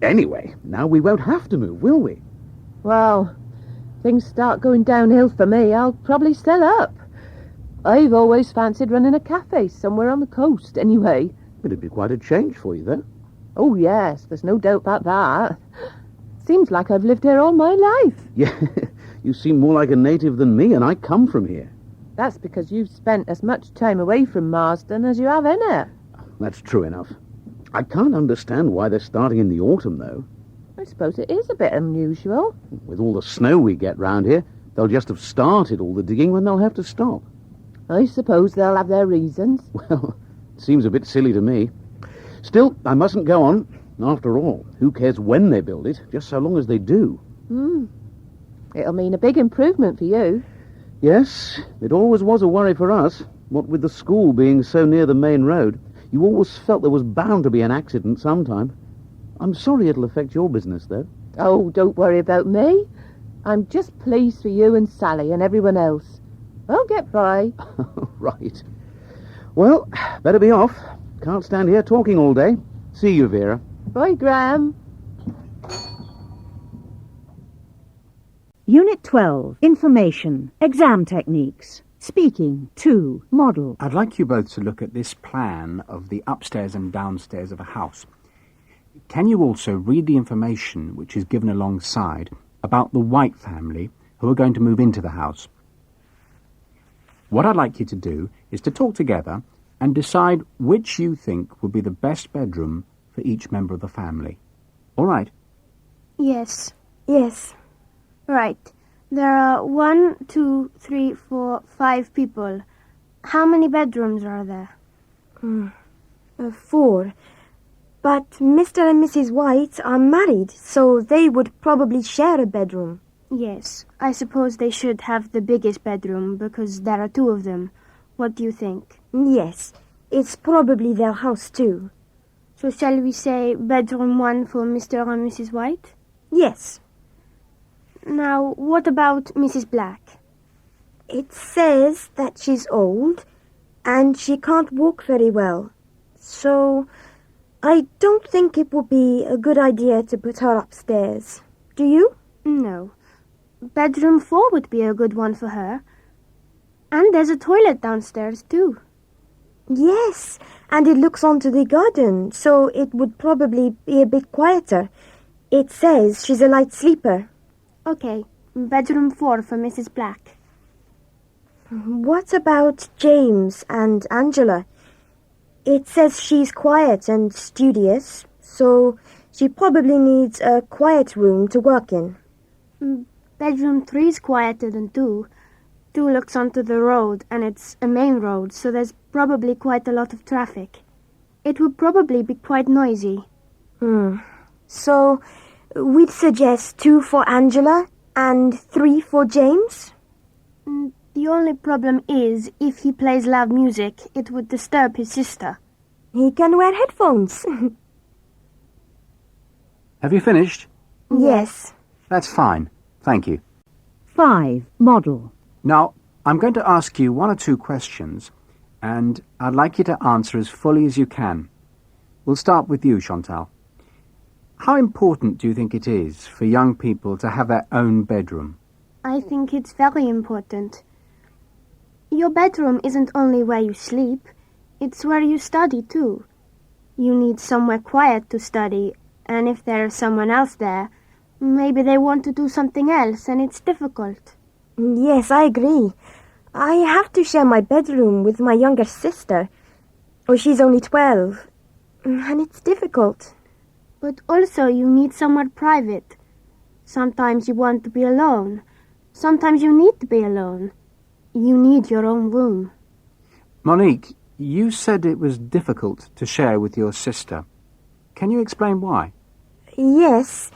Anyway, now we won't have to move, will we? Well, things start going downhill for me, I'll probably sell up. I've always fancied running a cafe somewhere on the coast, anyway. It'd be quite a change for you, though. Oh, yes, there's no doubt about that. Seems like I've lived here all my life. Yeah, you seem more like a native than me, and I come from here. That's because you've spent as much time away from Marsden as you have in it. That's true enough. I can't understand why they're starting in the autumn, though. I suppose it is a bit unusual. With all the snow we get round here, they'll just have started all the digging when they'll have to stop. I suppose they'll have their reasons. Well, it seems a bit silly to me. Still, I mustn't go on. After all, who cares when they build it, just so long as they do. It'll mean a big improvement for you. Yes, it always was a worry for us. What with the school being so near the main road, you always felt there was bound to be an accident sometime. I'm sorry it'll affect your business, though. Oh, don't worry about me. I'm just pleased for you and Sally and everyone else. I'll get by. Right. Well, better be off. Can't stand here talking all day. See you, Vera. Bye, Graham. Unit 12. Information. Exam techniques. Speaking. 2. Model. I'd like you both to look at this plan of the upstairs and downstairs of a house. Can you also read the information which is given alongside about the White family who are going to move into the house? What I'd like you to do is to talk together and decide which you think would be the best bedroom for each member of the family. All right? Yes. Yes. Right. There are 1, 2, 3, 4, 5 people. How many bedrooms are there? 4. But Mr. and Mrs. White are married, so they would probably share a bedroom. Yes. I suppose they should have the biggest bedroom because there are 2 of them. What do you think? Yes. It's probably their house too. So shall we say bedroom 1 for Mr. and Mrs. White? Yes. Now, what about Mrs. Black? It says that she's old and she can't walk very well. So I don't think it would be a good idea to put her upstairs. Do you? No. Bedroom 4 would be a good one for her. And there's a toilet downstairs too. Yes, and it looks onto the garden, so it would probably be a bit quieter. It says she's a light sleeper. Okay, bedroom 4 for Mrs. Black. What about James and Angela? It says she's quiet and studious, so she probably needs a quiet room to work in. Bedroom 3 is quieter than 2. 2 looks onto the road, and it's a main road, so there's probably quite a lot of traffic. It would probably be quite noisy. So we'd suggest 2 for Angela and 3 for James? The only problem is, if he plays loud music, it would disturb his sister. He can wear headphones. Have you finished? Yes. That's fine. Thank you. 5. Model. Now, I'm going to ask you 1 or 2 questions, and I'd like you to answer as fully as you can. We'll start with you, Chantal. How important do you think it is for young people to have their own bedroom? I think it's very important. Your bedroom isn't only where you sleep, it's where you study too. You need somewhere quiet to study, and if there's someone else there, maybe they want to do something else and it's difficult. Yes, I agree. I have to share my bedroom with my younger sister. Oh, she's only 12, and it's difficult. But also you need somewhere private. Sometimes you want to be alone. Sometimes you need to be alone. You need your own room. Monique, you said it was difficult to share with your sister. Can you explain why? Yes.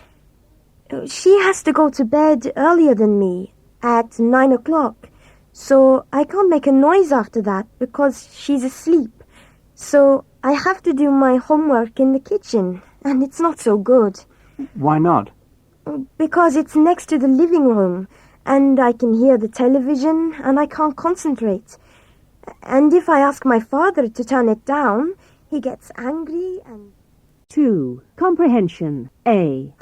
She has to go to bed earlier than me, at 9 o'clock. So I can't make a noise after that because she's asleep. So I have to do my homework in the kitchen, and it's not so good. Why not? Because it's next to the living room, and I can hear the television, and I can't concentrate. And if I ask my father to turn it down, he gets angry and... 2. Comprehension. A.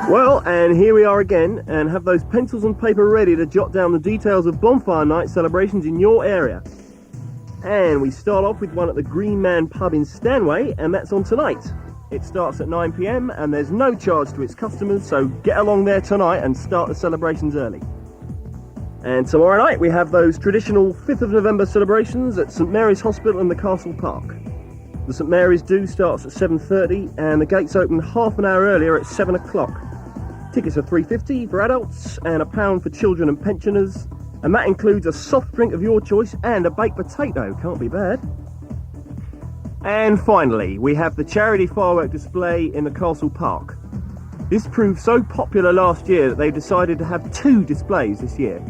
Well, and here we are again, and have those pencils and paper ready to jot down the details of Bonfire Night celebrations in your area. And we start off with one at the Green Man pub in Stanway, and that's on tonight. It starts at 9 p.m, and there's no charge to its customers, so get along there tonight and start the celebrations early. And tomorrow night we have those traditional 5th of November celebrations at St Mary's Hospital in the Castle Park. The St Mary's do starts at 7:30, and the gates open half an hour earlier at 7 o'clock. Tickets are $3.50 for adults and £1 for children and pensioners, and that includes a soft drink of your choice and a baked potato. Can't be bad. And finally, we have the charity firework display in the Castle Park. This proved so popular last year that they've decided to have 2 displays this year.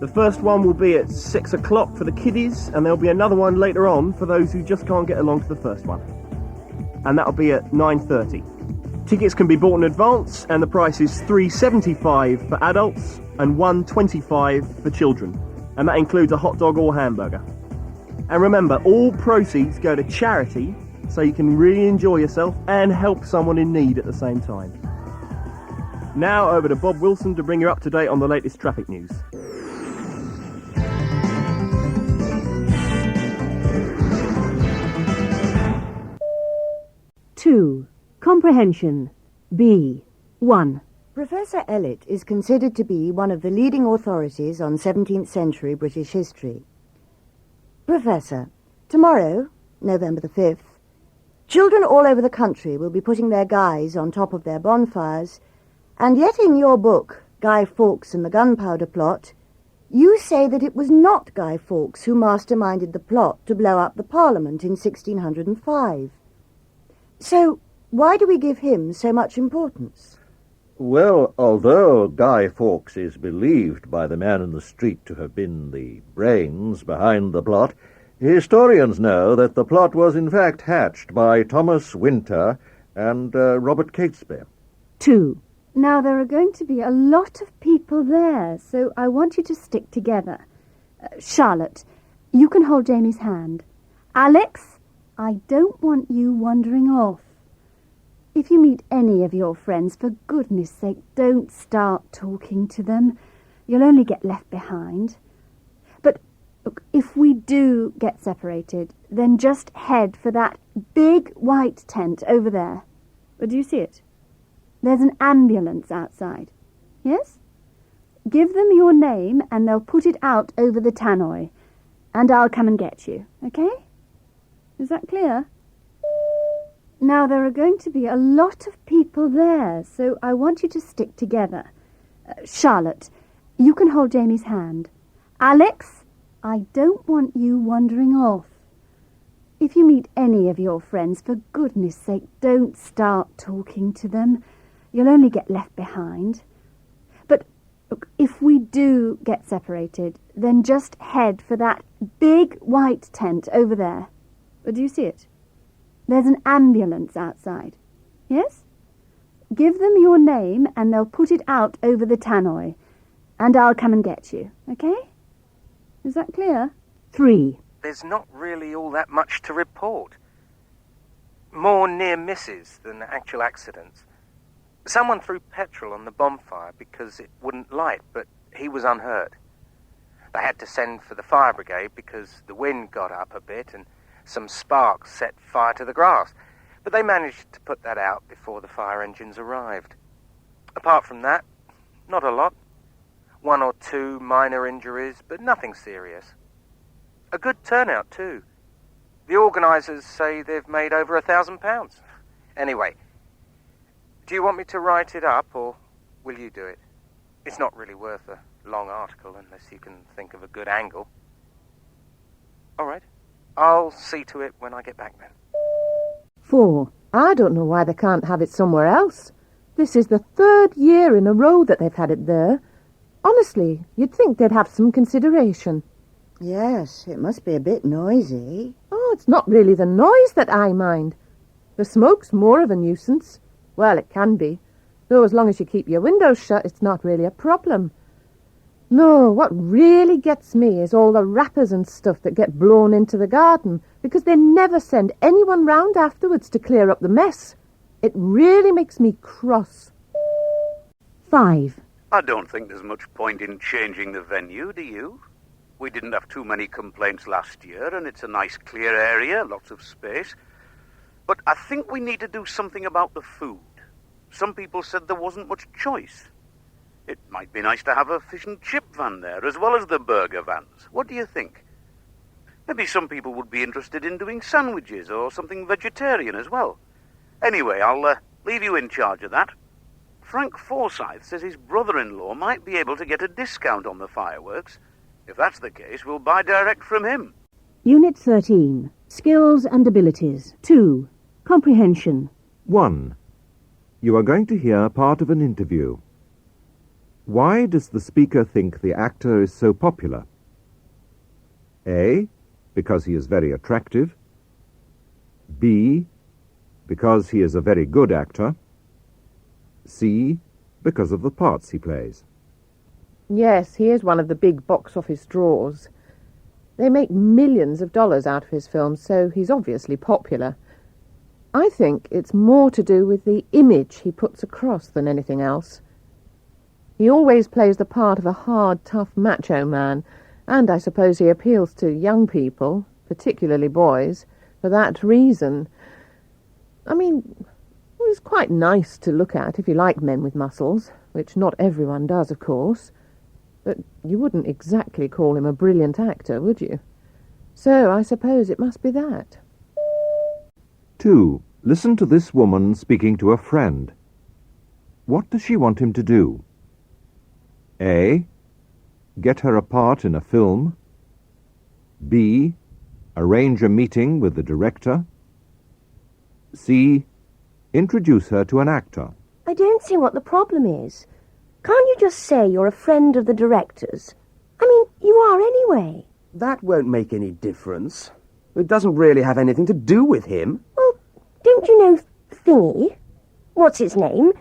The first one will be at 6 o'clock for the kiddies, and there'll be another one later on for those who just can't get along to the first one. And that'll be at 9:30. Tickets can be bought in advance, and the price is $3.75 for adults and $1.25 for children. And that includes a hot dog or hamburger. And remember, all proceeds go to charity, so you can really enjoy yourself and help someone in need at the same time. Now over to Bob Wilson to bring you up to date on the latest traffic news. Two. Comprehension. B. 1. Professor Ellett is considered to be one of the leading authorities on 17th century British history. Professor, tomorrow, November the 5th, children all over the country will be putting their guys on top of their bonfires, and yet in your book, Guy Fawkes and the Gunpowder Plot, you say that it was not Guy Fawkes who masterminded the plot to blow up the Parliament in 1605. So, why do we give him so much importance? Well, although Guy Fawkes is believed by the man in the street to have been the brains behind the plot, historians know that the plot was in fact hatched by Thomas Winter and Robert Catesby. 2. Now, there are going to be a lot of people there, so I want you to stick together. Charlotte, you can hold Jamie's hand. Alex, I don't want you wandering off. If you meet any of your friends, for goodness sake, don't start talking to them. You'll only get left behind. But, look, if we do get separated, then just head for that big white tent over there. Do you see it? There's an ambulance outside. Yes? Give them your name and they'll put it out over the tannoy. And I'll come and get you, okay? Is that clear? Now, there are going to be a lot of people there, so I want you to stick together. Charlotte, you can hold Jamie's hand. Alex, I don't want you wandering off. If you meet any of your friends, for goodness sake, don't start talking to them. You'll only get left behind. But, look, if we do get separated, then just head for that big white tent over there. Do you see it? There's an ambulance outside. Yes? Give them your name and they'll put it out over the tannoy. And I'll come and get you, okay? Is that clear? 3. There's not really all that much to report. More near misses than actual accidents. Someone threw petrol on the bonfire because it wouldn't light, but he was unhurt. They had to send for the fire brigade because the wind got up a bit and some sparks set fire to the grass. But they managed to put that out before the fire engines arrived. Apart from that, not a lot. 1 or 2 minor injuries, but nothing serious. A good turnout, too. The organisers say they've made over £1,000. Anyway, do you want me to write it up, or will you do it? It's not really worth a long article unless you can think of a good angle. All right. I'll see to it when I get back then. 4. I don't know why they can't have it somewhere else. This is the 3rd year in a row that they've had it there. Honestly, you'd think they'd have some consideration. Yes, it must be a bit noisy. Oh, it's not really the noise that I mind. The smoke's more of a nuisance. Well, it can be. Though as long as you keep your windows shut, it's not really a problem. No, what really gets me is all the wrappers and stuff that get blown into the garden, because they never send anyone round afterwards to clear up the mess. It really makes me cross. 5. I don't think there's much point in changing the venue, do you? We didn't have too many complaints last year, and it's a nice clear area, lots of space. But I think we need to do something about the food. Some people said there wasn't much choice. It might be nice to have a fish and chip van there, as well as the burger vans. What do you think? Maybe some people would be interested in doing sandwiches or something vegetarian as well. Anyway, I'll leave you in charge of that. Frank Forsyth says his brother-in-law might be able to get a discount on the fireworks. If that's the case, we'll buy direct from him. Unit 13. Skills and abilities. 2. Comprehension. 1. You are going to hear part of an interview. Why does the speaker think the actor is so popular? A. Because he is very attractive. B. Because he is a very good actor. C. Because of the parts he plays. Yes, he is one of the big box office draws. They make millions of dollars out of his films, so he's obviously popular. I think it's more to do with the image he puts across than anything else. He always plays the part of a hard, tough macho man, and I suppose he appeals to young people, particularly boys, for that reason. I mean, he's quite nice to look at if you like men with muscles, which not everyone does, of course. But you wouldn't exactly call him a brilliant actor, would you? So I suppose it must be that. 2. Listen to this woman speaking to a friend. What does she want him to do? A. Get her a part in a film. B. Arrange a meeting with the director. C. Introduce her to an actor. I don't see what the problem is. Can't you just say you're a friend of the director's? I mean, you are anyway. That won't make any difference. It doesn't really have anything to do with him. Well, don't you know Thingy? What's his name?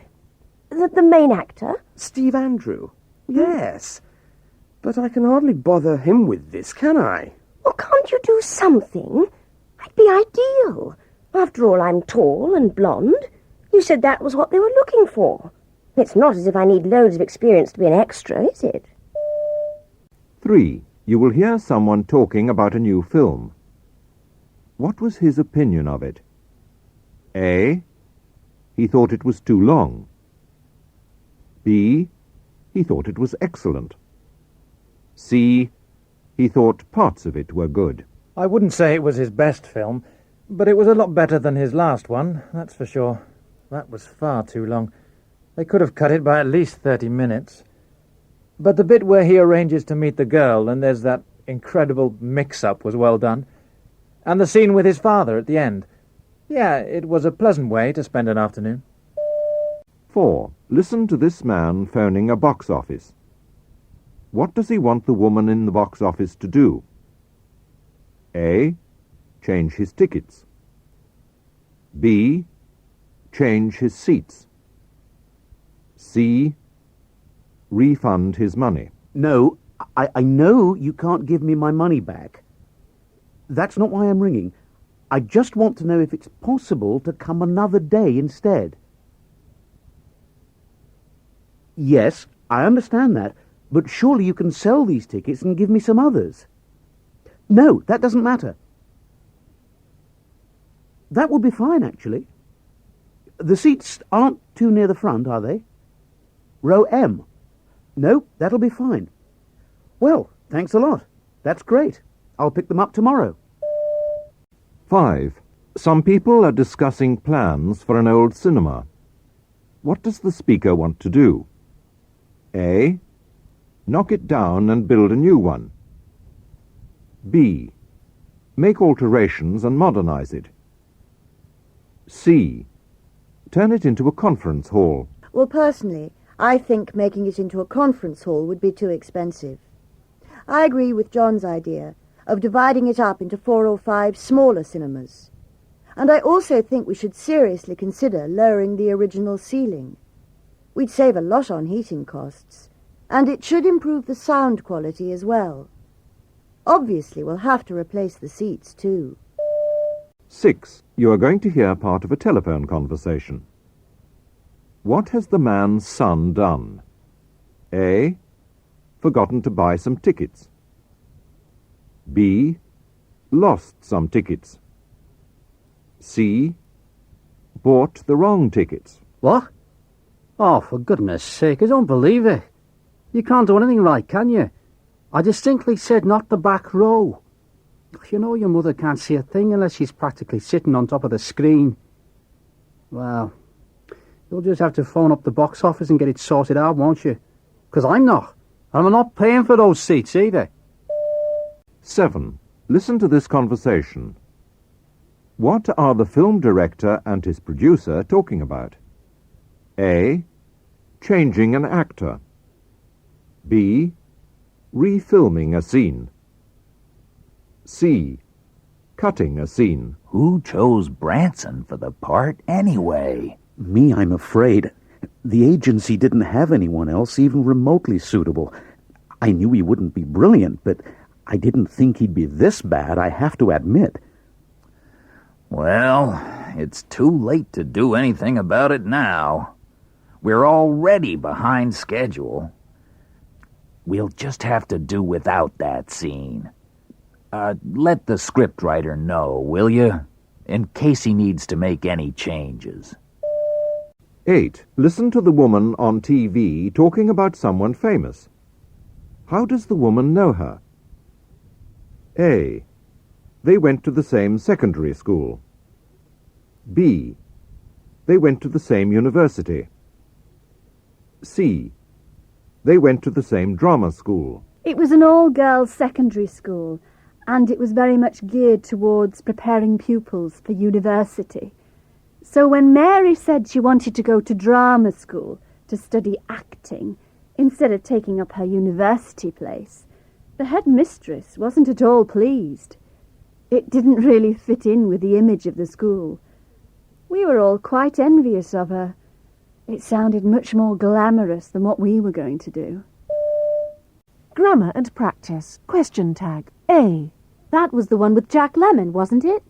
The main actor? Steve Andrew. Yes. But I can hardly bother him with this, can I? Well, can't you do something? I'd be ideal. After all, I'm tall and blonde. You said that was what they were looking for. It's not as if I need loads of experience to be an extra, is it? 3. You will hear someone talking about a new film. What was his opinion of it? A. He thought it was too long. B. He thought it was excellent. C. He thought parts of it were good. I wouldn't say it was his best film, but it was a lot better than his last one, that's for sure. That was far too long. They could have cut it by at least 30 minutes. But the bit where he arranges to meet the girl and there's that incredible mix-up was well done. And the scene with his father at the end. Yeah, it was a pleasant way to spend an afternoon. 4. Listen to this man phoning a box office. What does he want the woman in the box office to do? A. Change his tickets. B. Change his seats. C. Refund his money. No, I know you can't give me my money back. That's not why I'm ringing. I just want to know if it's possible to come another day instead. Yes, I understand that, but surely you can sell these tickets and give me some others. No, that doesn't matter. That would be fine, actually. The seats aren't too near the front, are they? Row M. No, that'll be fine. Well, thanks a lot. That's great. I'll pick them up tomorrow. 5. Some people are discussing plans for an old cinema. What does the speaker want to do? A. Knock it down and build a new one. B. Make alterations and modernize it. C. Turn it into a conference hall. Well, personally, I think making it into a conference hall would be too expensive. I agree with John's idea of dividing it up into 4 or 5 smaller cinemas. And I also think we should seriously consider lowering the original ceiling. We'd save a lot on heating costs, and it should improve the sound quality as well. Obviously, we'll have to replace the seats too. 6. You are going to hear part of a telephone conversation. What has the man's son done? A. Forgotten to buy some tickets. B. Lost some tickets. C. Bought the wrong tickets. What? Oh, for goodness sake, I don't believe it. You can't do anything right, can you? I distinctly said not the back row. You know your mother can't see a thing unless she's practically sitting on top of the screen. Well, you'll just have to phone up the box office and get it sorted out, won't you? Because I'm not. And I'm not paying for those seats either. 7. Listen to this conversation. What are the film director and his producer talking about? A. Changing an actor. B. Refilming a scene. C. Cutting a scene. Who chose Branson for the part anyway? Me, I'm afraid. The agency didn't have anyone else even remotely suitable. I knew he wouldn't be brilliant, but I didn't think he'd be this bad, I have to admit. Well, it's too late to do anything about it now. We're already behind schedule. We'll just have to do without that scene. Let the scriptwriter know, will you? In case he needs to make any changes. 8. Listen to the woman on TV talking about someone famous. How does the woman know her? A. They went to the same secondary school. B. They went to the same university. C. They went to the same drama school. It was an all-girls secondary school, and it was very much geared towards preparing pupils for university. So when Mary said she wanted to go to drama school to study acting, instead of taking up her university place, the headmistress wasn't at all pleased. It didn't really fit in with the image of the school. We were all quite envious of her. It sounded much more glamorous than what we were going to do. Grammar and practice. Question tag. A. That was the one with Jack Lemmon, wasn't it?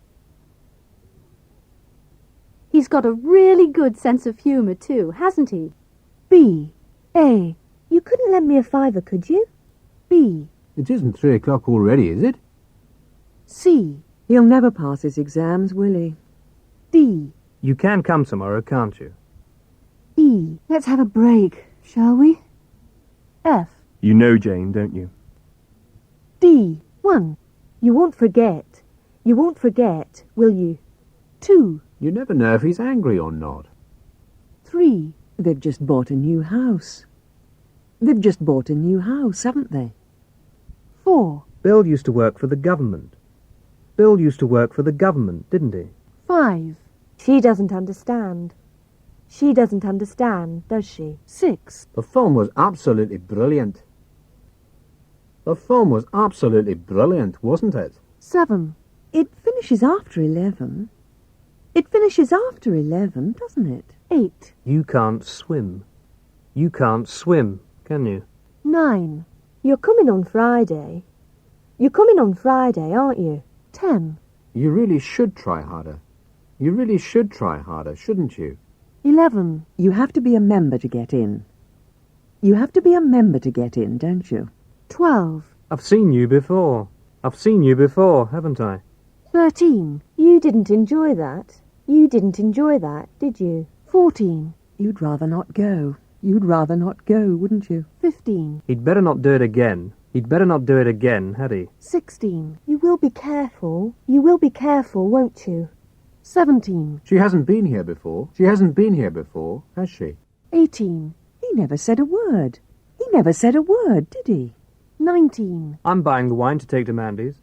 He's got a really good sense of humour too, hasn't he? B. A. You couldn't lend me a £5, could you? B. It isn't 3 o'clock already, is it? C. He'll never pass his exams, will he? D. You can come tomorrow, can't you? E. Let's have a break, shall we? F. You know Jane, don't you? D. 1. You won't forget. You won't forget, will you? 2. You never know if he's angry or not. 3. They've just bought a new house. They've just bought a new house, haven't they? 4. Bill used to work for the government. Bill used to work for the government, didn't he? 5. She doesn't understand. She doesn't understand, does she? 6. The film was absolutely brilliant. The film was absolutely brilliant, wasn't it? 7. It finishes after 11. It finishes after 11, doesn't it? 8. You can't swim. You can't swim, can you? 9. You're coming on Friday. You're coming on Friday, aren't you? 10. You really should try harder. You really should try harder, shouldn't you? 11. You have to be a member to get in. You have to be a member to get in, don't you? 12. I've seen you before. I've seen you before, haven't I? 13. You didn't enjoy that. You didn't enjoy that, did you? 14. You'd rather not go. You'd rather not go, wouldn't you? 15. He'd better not do it again. He'd better not do it again, had he? 16. You will be careful. You will be careful, won't you? 17. She hasn't been here before. She hasn't been here before, has she? 18. He never said a word. He never said a word, did he? 19. I'm buying the wine to take to Mandy's.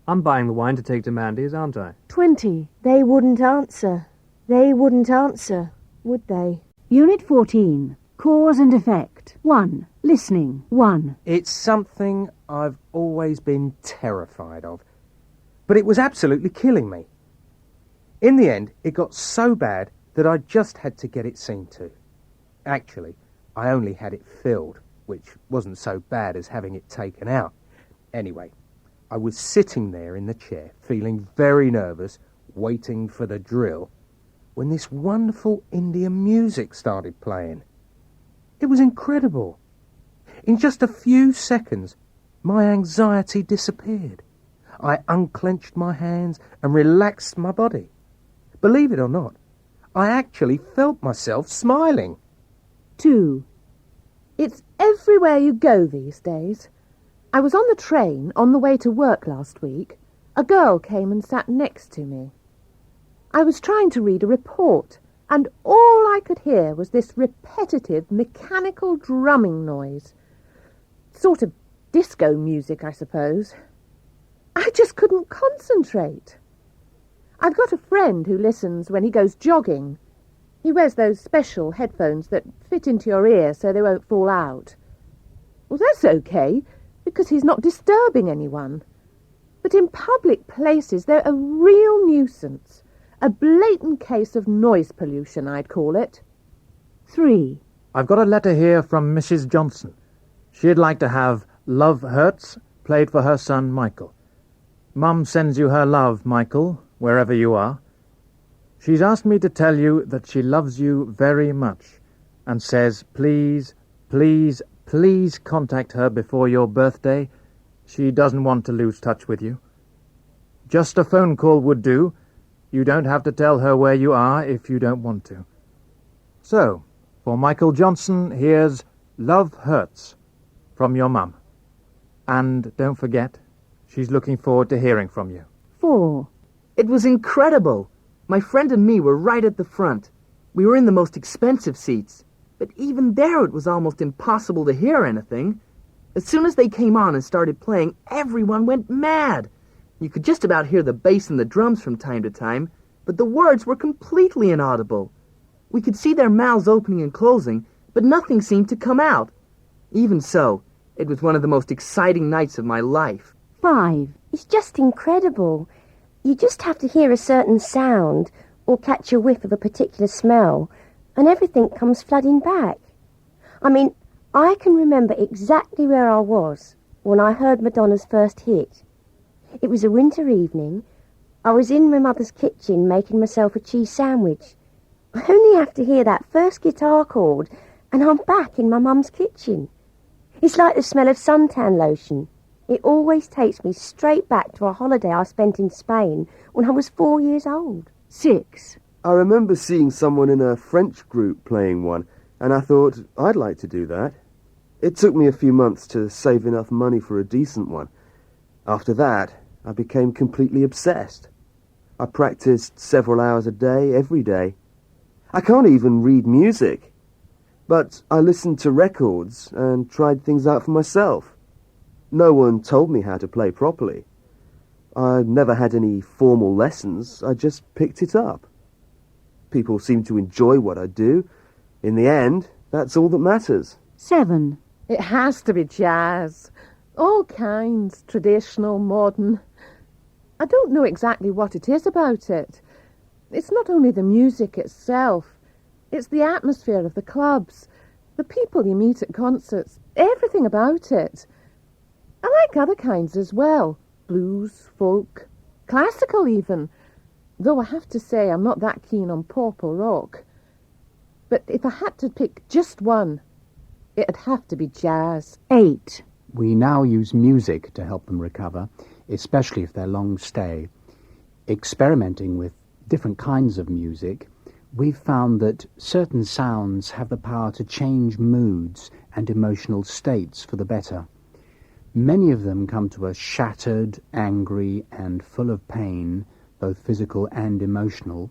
I'm buying the wine to take to Mandy's, aren't I? 20. They wouldn't answer. They wouldn't answer, would they? Unit 14. Cause and effect. 1. Listening. 1. It's something I've always been terrified of. But it was absolutely killing me. In the end, it got so bad that I just had to get it seen to. Actually, I only had it filled, which wasn't so bad as having it taken out. Anyway, I was sitting there in the chair, feeling very nervous, waiting for the drill, when this wonderful Indian music started playing. It was incredible. In just a few seconds, my anxiety disappeared. I unclenched my hands and relaxed my body. Believe it or not, I actually felt myself smiling. 2. It's everywhere you go these days. I was on the train on the way to work last week. A girl came and sat next to me. I was trying to read a report, and all I could hear was this repetitive, mechanical drumming noise. Sort of disco music, I suppose. I just couldn't concentrate. I've got a friend who listens when he goes jogging. He wears those special headphones that fit into your ear so they won't fall out. Well, that's okay, because he's not disturbing anyone. But in public places, they're a real nuisance. A blatant case of noise pollution, I'd call it. 3. I've got a letter here from Mrs. Johnson. She'd like to have Love Hurts played for her son, Michael. Mum sends you her love, Michael, wherever you are. She's asked me to tell you that she loves you very much and says, please, please, please contact her before your birthday. She doesn't want to lose touch with you. Just a phone call would do. You don't have to tell her where you are if you don't want to. So, for Michael Johnson, here's Love Hurts from your mum. And don't forget, she's looking forward to hearing from you. 4. It was incredible. My friend and me were right at the front. We were in the most expensive seats, but even there it was almost impossible to hear anything. As soon as they came on and started playing, everyone went mad. You could just about hear the bass and the drums from time to time, but the words were completely inaudible. We could see their mouths opening and closing, but nothing seemed to come out. Even so, it was one of the most exciting nights of my life. 5. It's just incredible. You just have to hear a certain sound or catch a whiff of a particular smell, and everything comes flooding back. I mean, I can remember exactly where I was when I heard Madonna's first hit. It was a winter evening. I was in my mother's kitchen making myself a cheese sandwich. I only have to hear that first guitar chord, and I'm back in my mum's kitchen. It's like the smell of suntan lotion. It always takes me straight back to a holiday I spent in Spain when I was 4 years old. 6. I remember seeing someone in a French group playing one, and I thought I'd like to do that. It took me a few months to save enough money for a decent one. After that, I became completely obsessed. I practiced several hours a day, every day. I can't even read music, but I listened to records and tried things out for myself. No one told me how to play properly. I never had any formal lessons. I just picked it up. People seem to enjoy what I do. In the end, that's all that matters. 7. It has to be jazz. All kinds, traditional, modern. I don't know exactly what it is about it. It's not only the music itself. It's the atmosphere of the clubs. The people you meet at concerts, everything about it. I like other kinds as well. Blues, folk, classical even. Though I have to say I'm not that keen on pop or rock. But if I had to pick just one, it'd have to be jazz. 8. We now use music to help them recover, especially if they're long stay. Experimenting with different kinds of music, we've found that certain sounds have the power to change moods and emotional states for the better. Many of them come to us shattered, angry, and full of pain, both physical and emotional.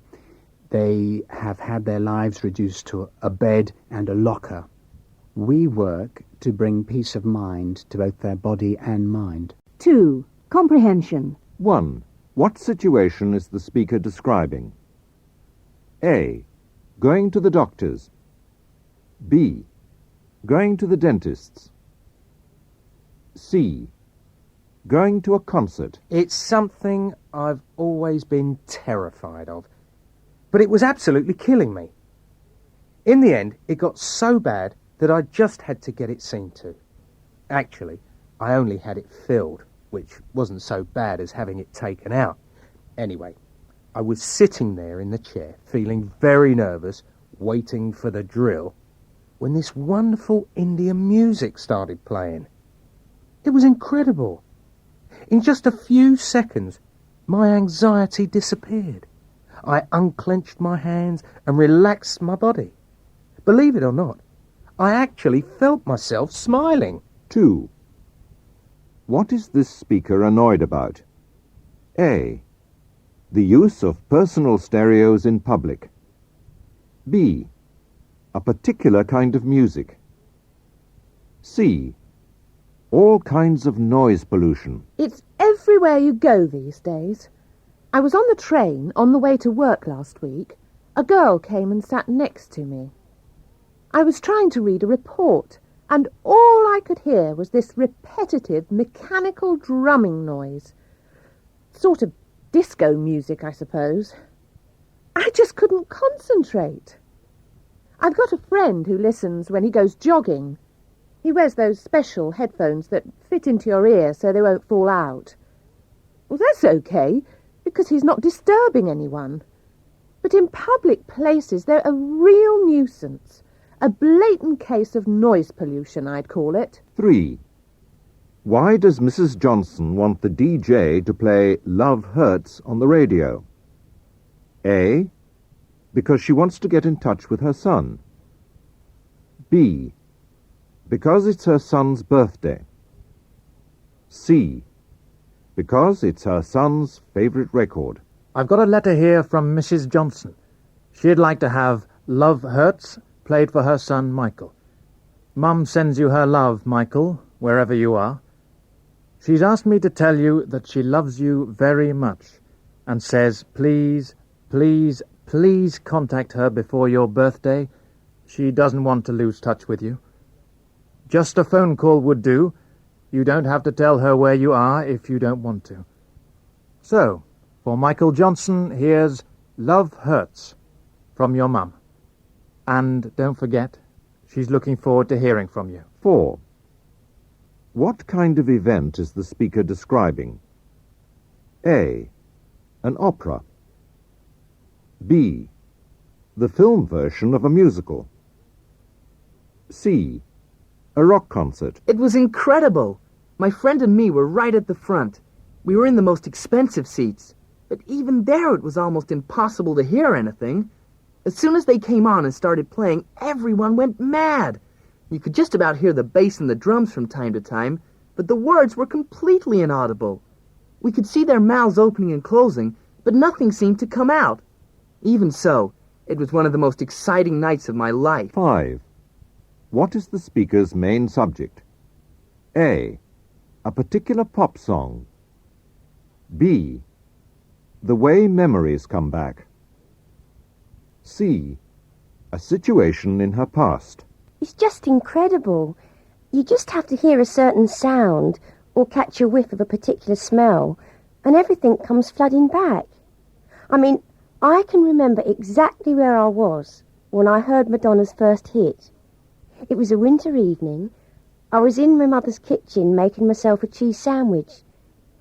They have had their lives reduced to a bed and a locker. We work to bring peace of mind to both their body and mind. 2. Comprehension. 1. What situation is the speaker describing? A. Going to the doctor's. B. Going to the dentist's. C. Going to a concert. It's something I've always been terrified of, but it was absolutely killing me. In the end, it got so bad that I just had to get it seen to. Actually, I only had it filled, which wasn't so bad as having it taken out. Anyway, I was sitting there in the chair, feeling very nervous, waiting for the drill, when this wonderful Indian music started playing. It was incredible. In just a few seconds, my anxiety disappeared. I unclenched my hands and relaxed my body. Believe it or not, I actually felt myself smiling. 2. What is this speaker annoyed about? A. The use of personal stereos in public. B. A particular kind of music. C. All kinds of noise pollution. It's everywhere you go these days. I was on the train on the way to work last week. A girl came and sat next to me. I was trying to read a report, and all I could hear was this repetitive, mechanical drumming noise. Sort of disco music, I suppose. I just couldn't concentrate. I've got a friend who listens when he goes jogging. He wears those special headphones that fit into your ear so they won't fall out. Well, that's okay, because he's not disturbing anyone. But in public places, they're a real nuisance. A blatant case of noise pollution, I'd call it. 3. Why does Mrs. Johnson want the DJ to play Love Hurts on the radio? A. Because she wants to get in touch with her son. B. Because it's her son's birthday. C. Because it's her son's favourite record. I've got a letter here from Mrs. Johnson. She'd like to have Love Hurts played for her son, Michael. Mum sends you her love, Michael, wherever you are. She's asked me to tell you that she loves you very much and says, please, please, please contact her before your birthday. She doesn't want to lose touch with you. Just a phone call would do. You don't have to tell her where you are if you don't want to. So, for Michael Johnson, here's Love Hurts from your mum. And don't forget, she's looking forward to hearing from you. 4. What kind of event is the speaker describing? A. An opera. B. The film version of a musical. C. A rock concert. It was incredible. My friend and me were right at the front. We were in the most expensive seats, but even there it was almost impossible to hear anything. As soon as they came on and started playing, everyone went mad. You could just about hear the bass and the drums from time to time, but the words were completely inaudible. We could see their mouths opening and closing, but nothing seemed to come out. Even so, it was one of the most exciting nights of my life. 5. What is the speaker's main subject? A. A particular pop song. B. The way memories come back. C. A situation in her past. It's just incredible. You just have to hear a certain sound or catch a whiff of a particular smell, and everything comes flooding back. I mean, I can remember exactly where I was when I heard Madonna's first hit. It was a winter evening. I was in my mother's kitchen making myself a cheese sandwich.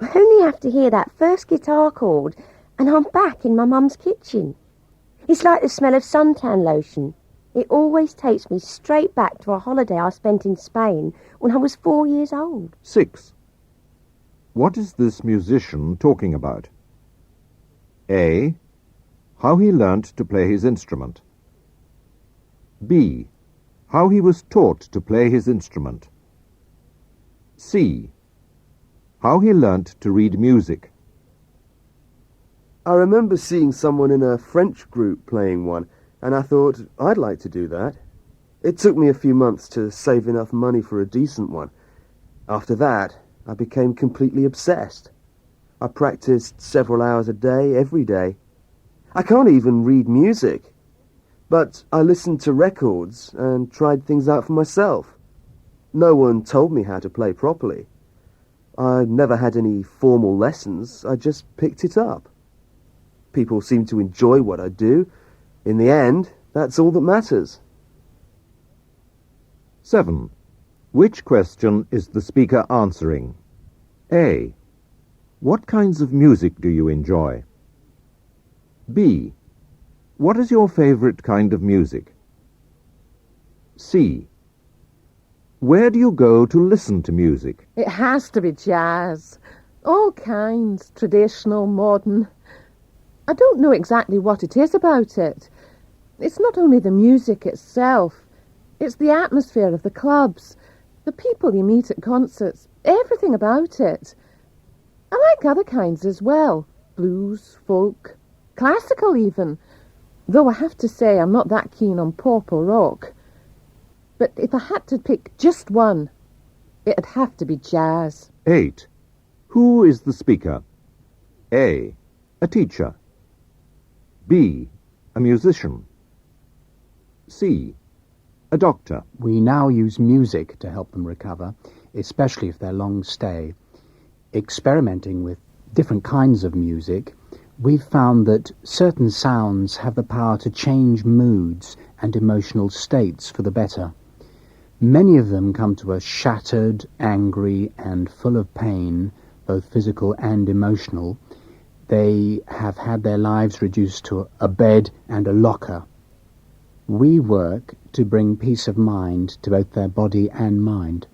I only have to hear that first guitar chord and I'm back in my mum's kitchen. It's like the smell of suntan lotion. It always takes me straight back to a holiday I spent in Spain when I was 4 years old. 6. What is this musician talking about? A. How he learnt to play his instrument. B. How he was taught to play his instrument. C. How he learnt to read music. I remember seeing someone in a French group playing one, and I thought I'd like to do that. It took me a few months to save enough money for a decent one. After that, I became completely obsessed. I practiced several hours a day, every day. I can't even read music, but I listened to records and tried things out for myself. No one told me how to play properly. I never had any formal lessons, I just picked it up. People seem to enjoy what I do. In the end, that's all that matters. 7. Which question is the speaker answering? A. What kinds of music do you enjoy? B. What is your favorite kind of music? C. Where do you go to listen to music? It has to be jazz. All kinds, traditional, modern. I don't know exactly what it is about it. It's not only the music itself. It's the atmosphere of the clubs, the people you meet at concerts, everything about it. I like other kinds as well. Blues, folk, classical even. Though I have to say I'm not that keen on pop or rock. But if I had to pick just one, it'd have to be jazz. 8. Who is the speaker? A. A teacher. B. A musician. C. A doctor. We now use music to help them recover, especially if they're long stay. Experimenting with different kinds of music, we've found that certain sounds have the power to change moods and emotional states for the better. Many of them come to us shattered, angry, and full of pain, both physical and emotional. They have had their lives reduced to a bed and a locker. We work to bring peace of mind to both their body and mind.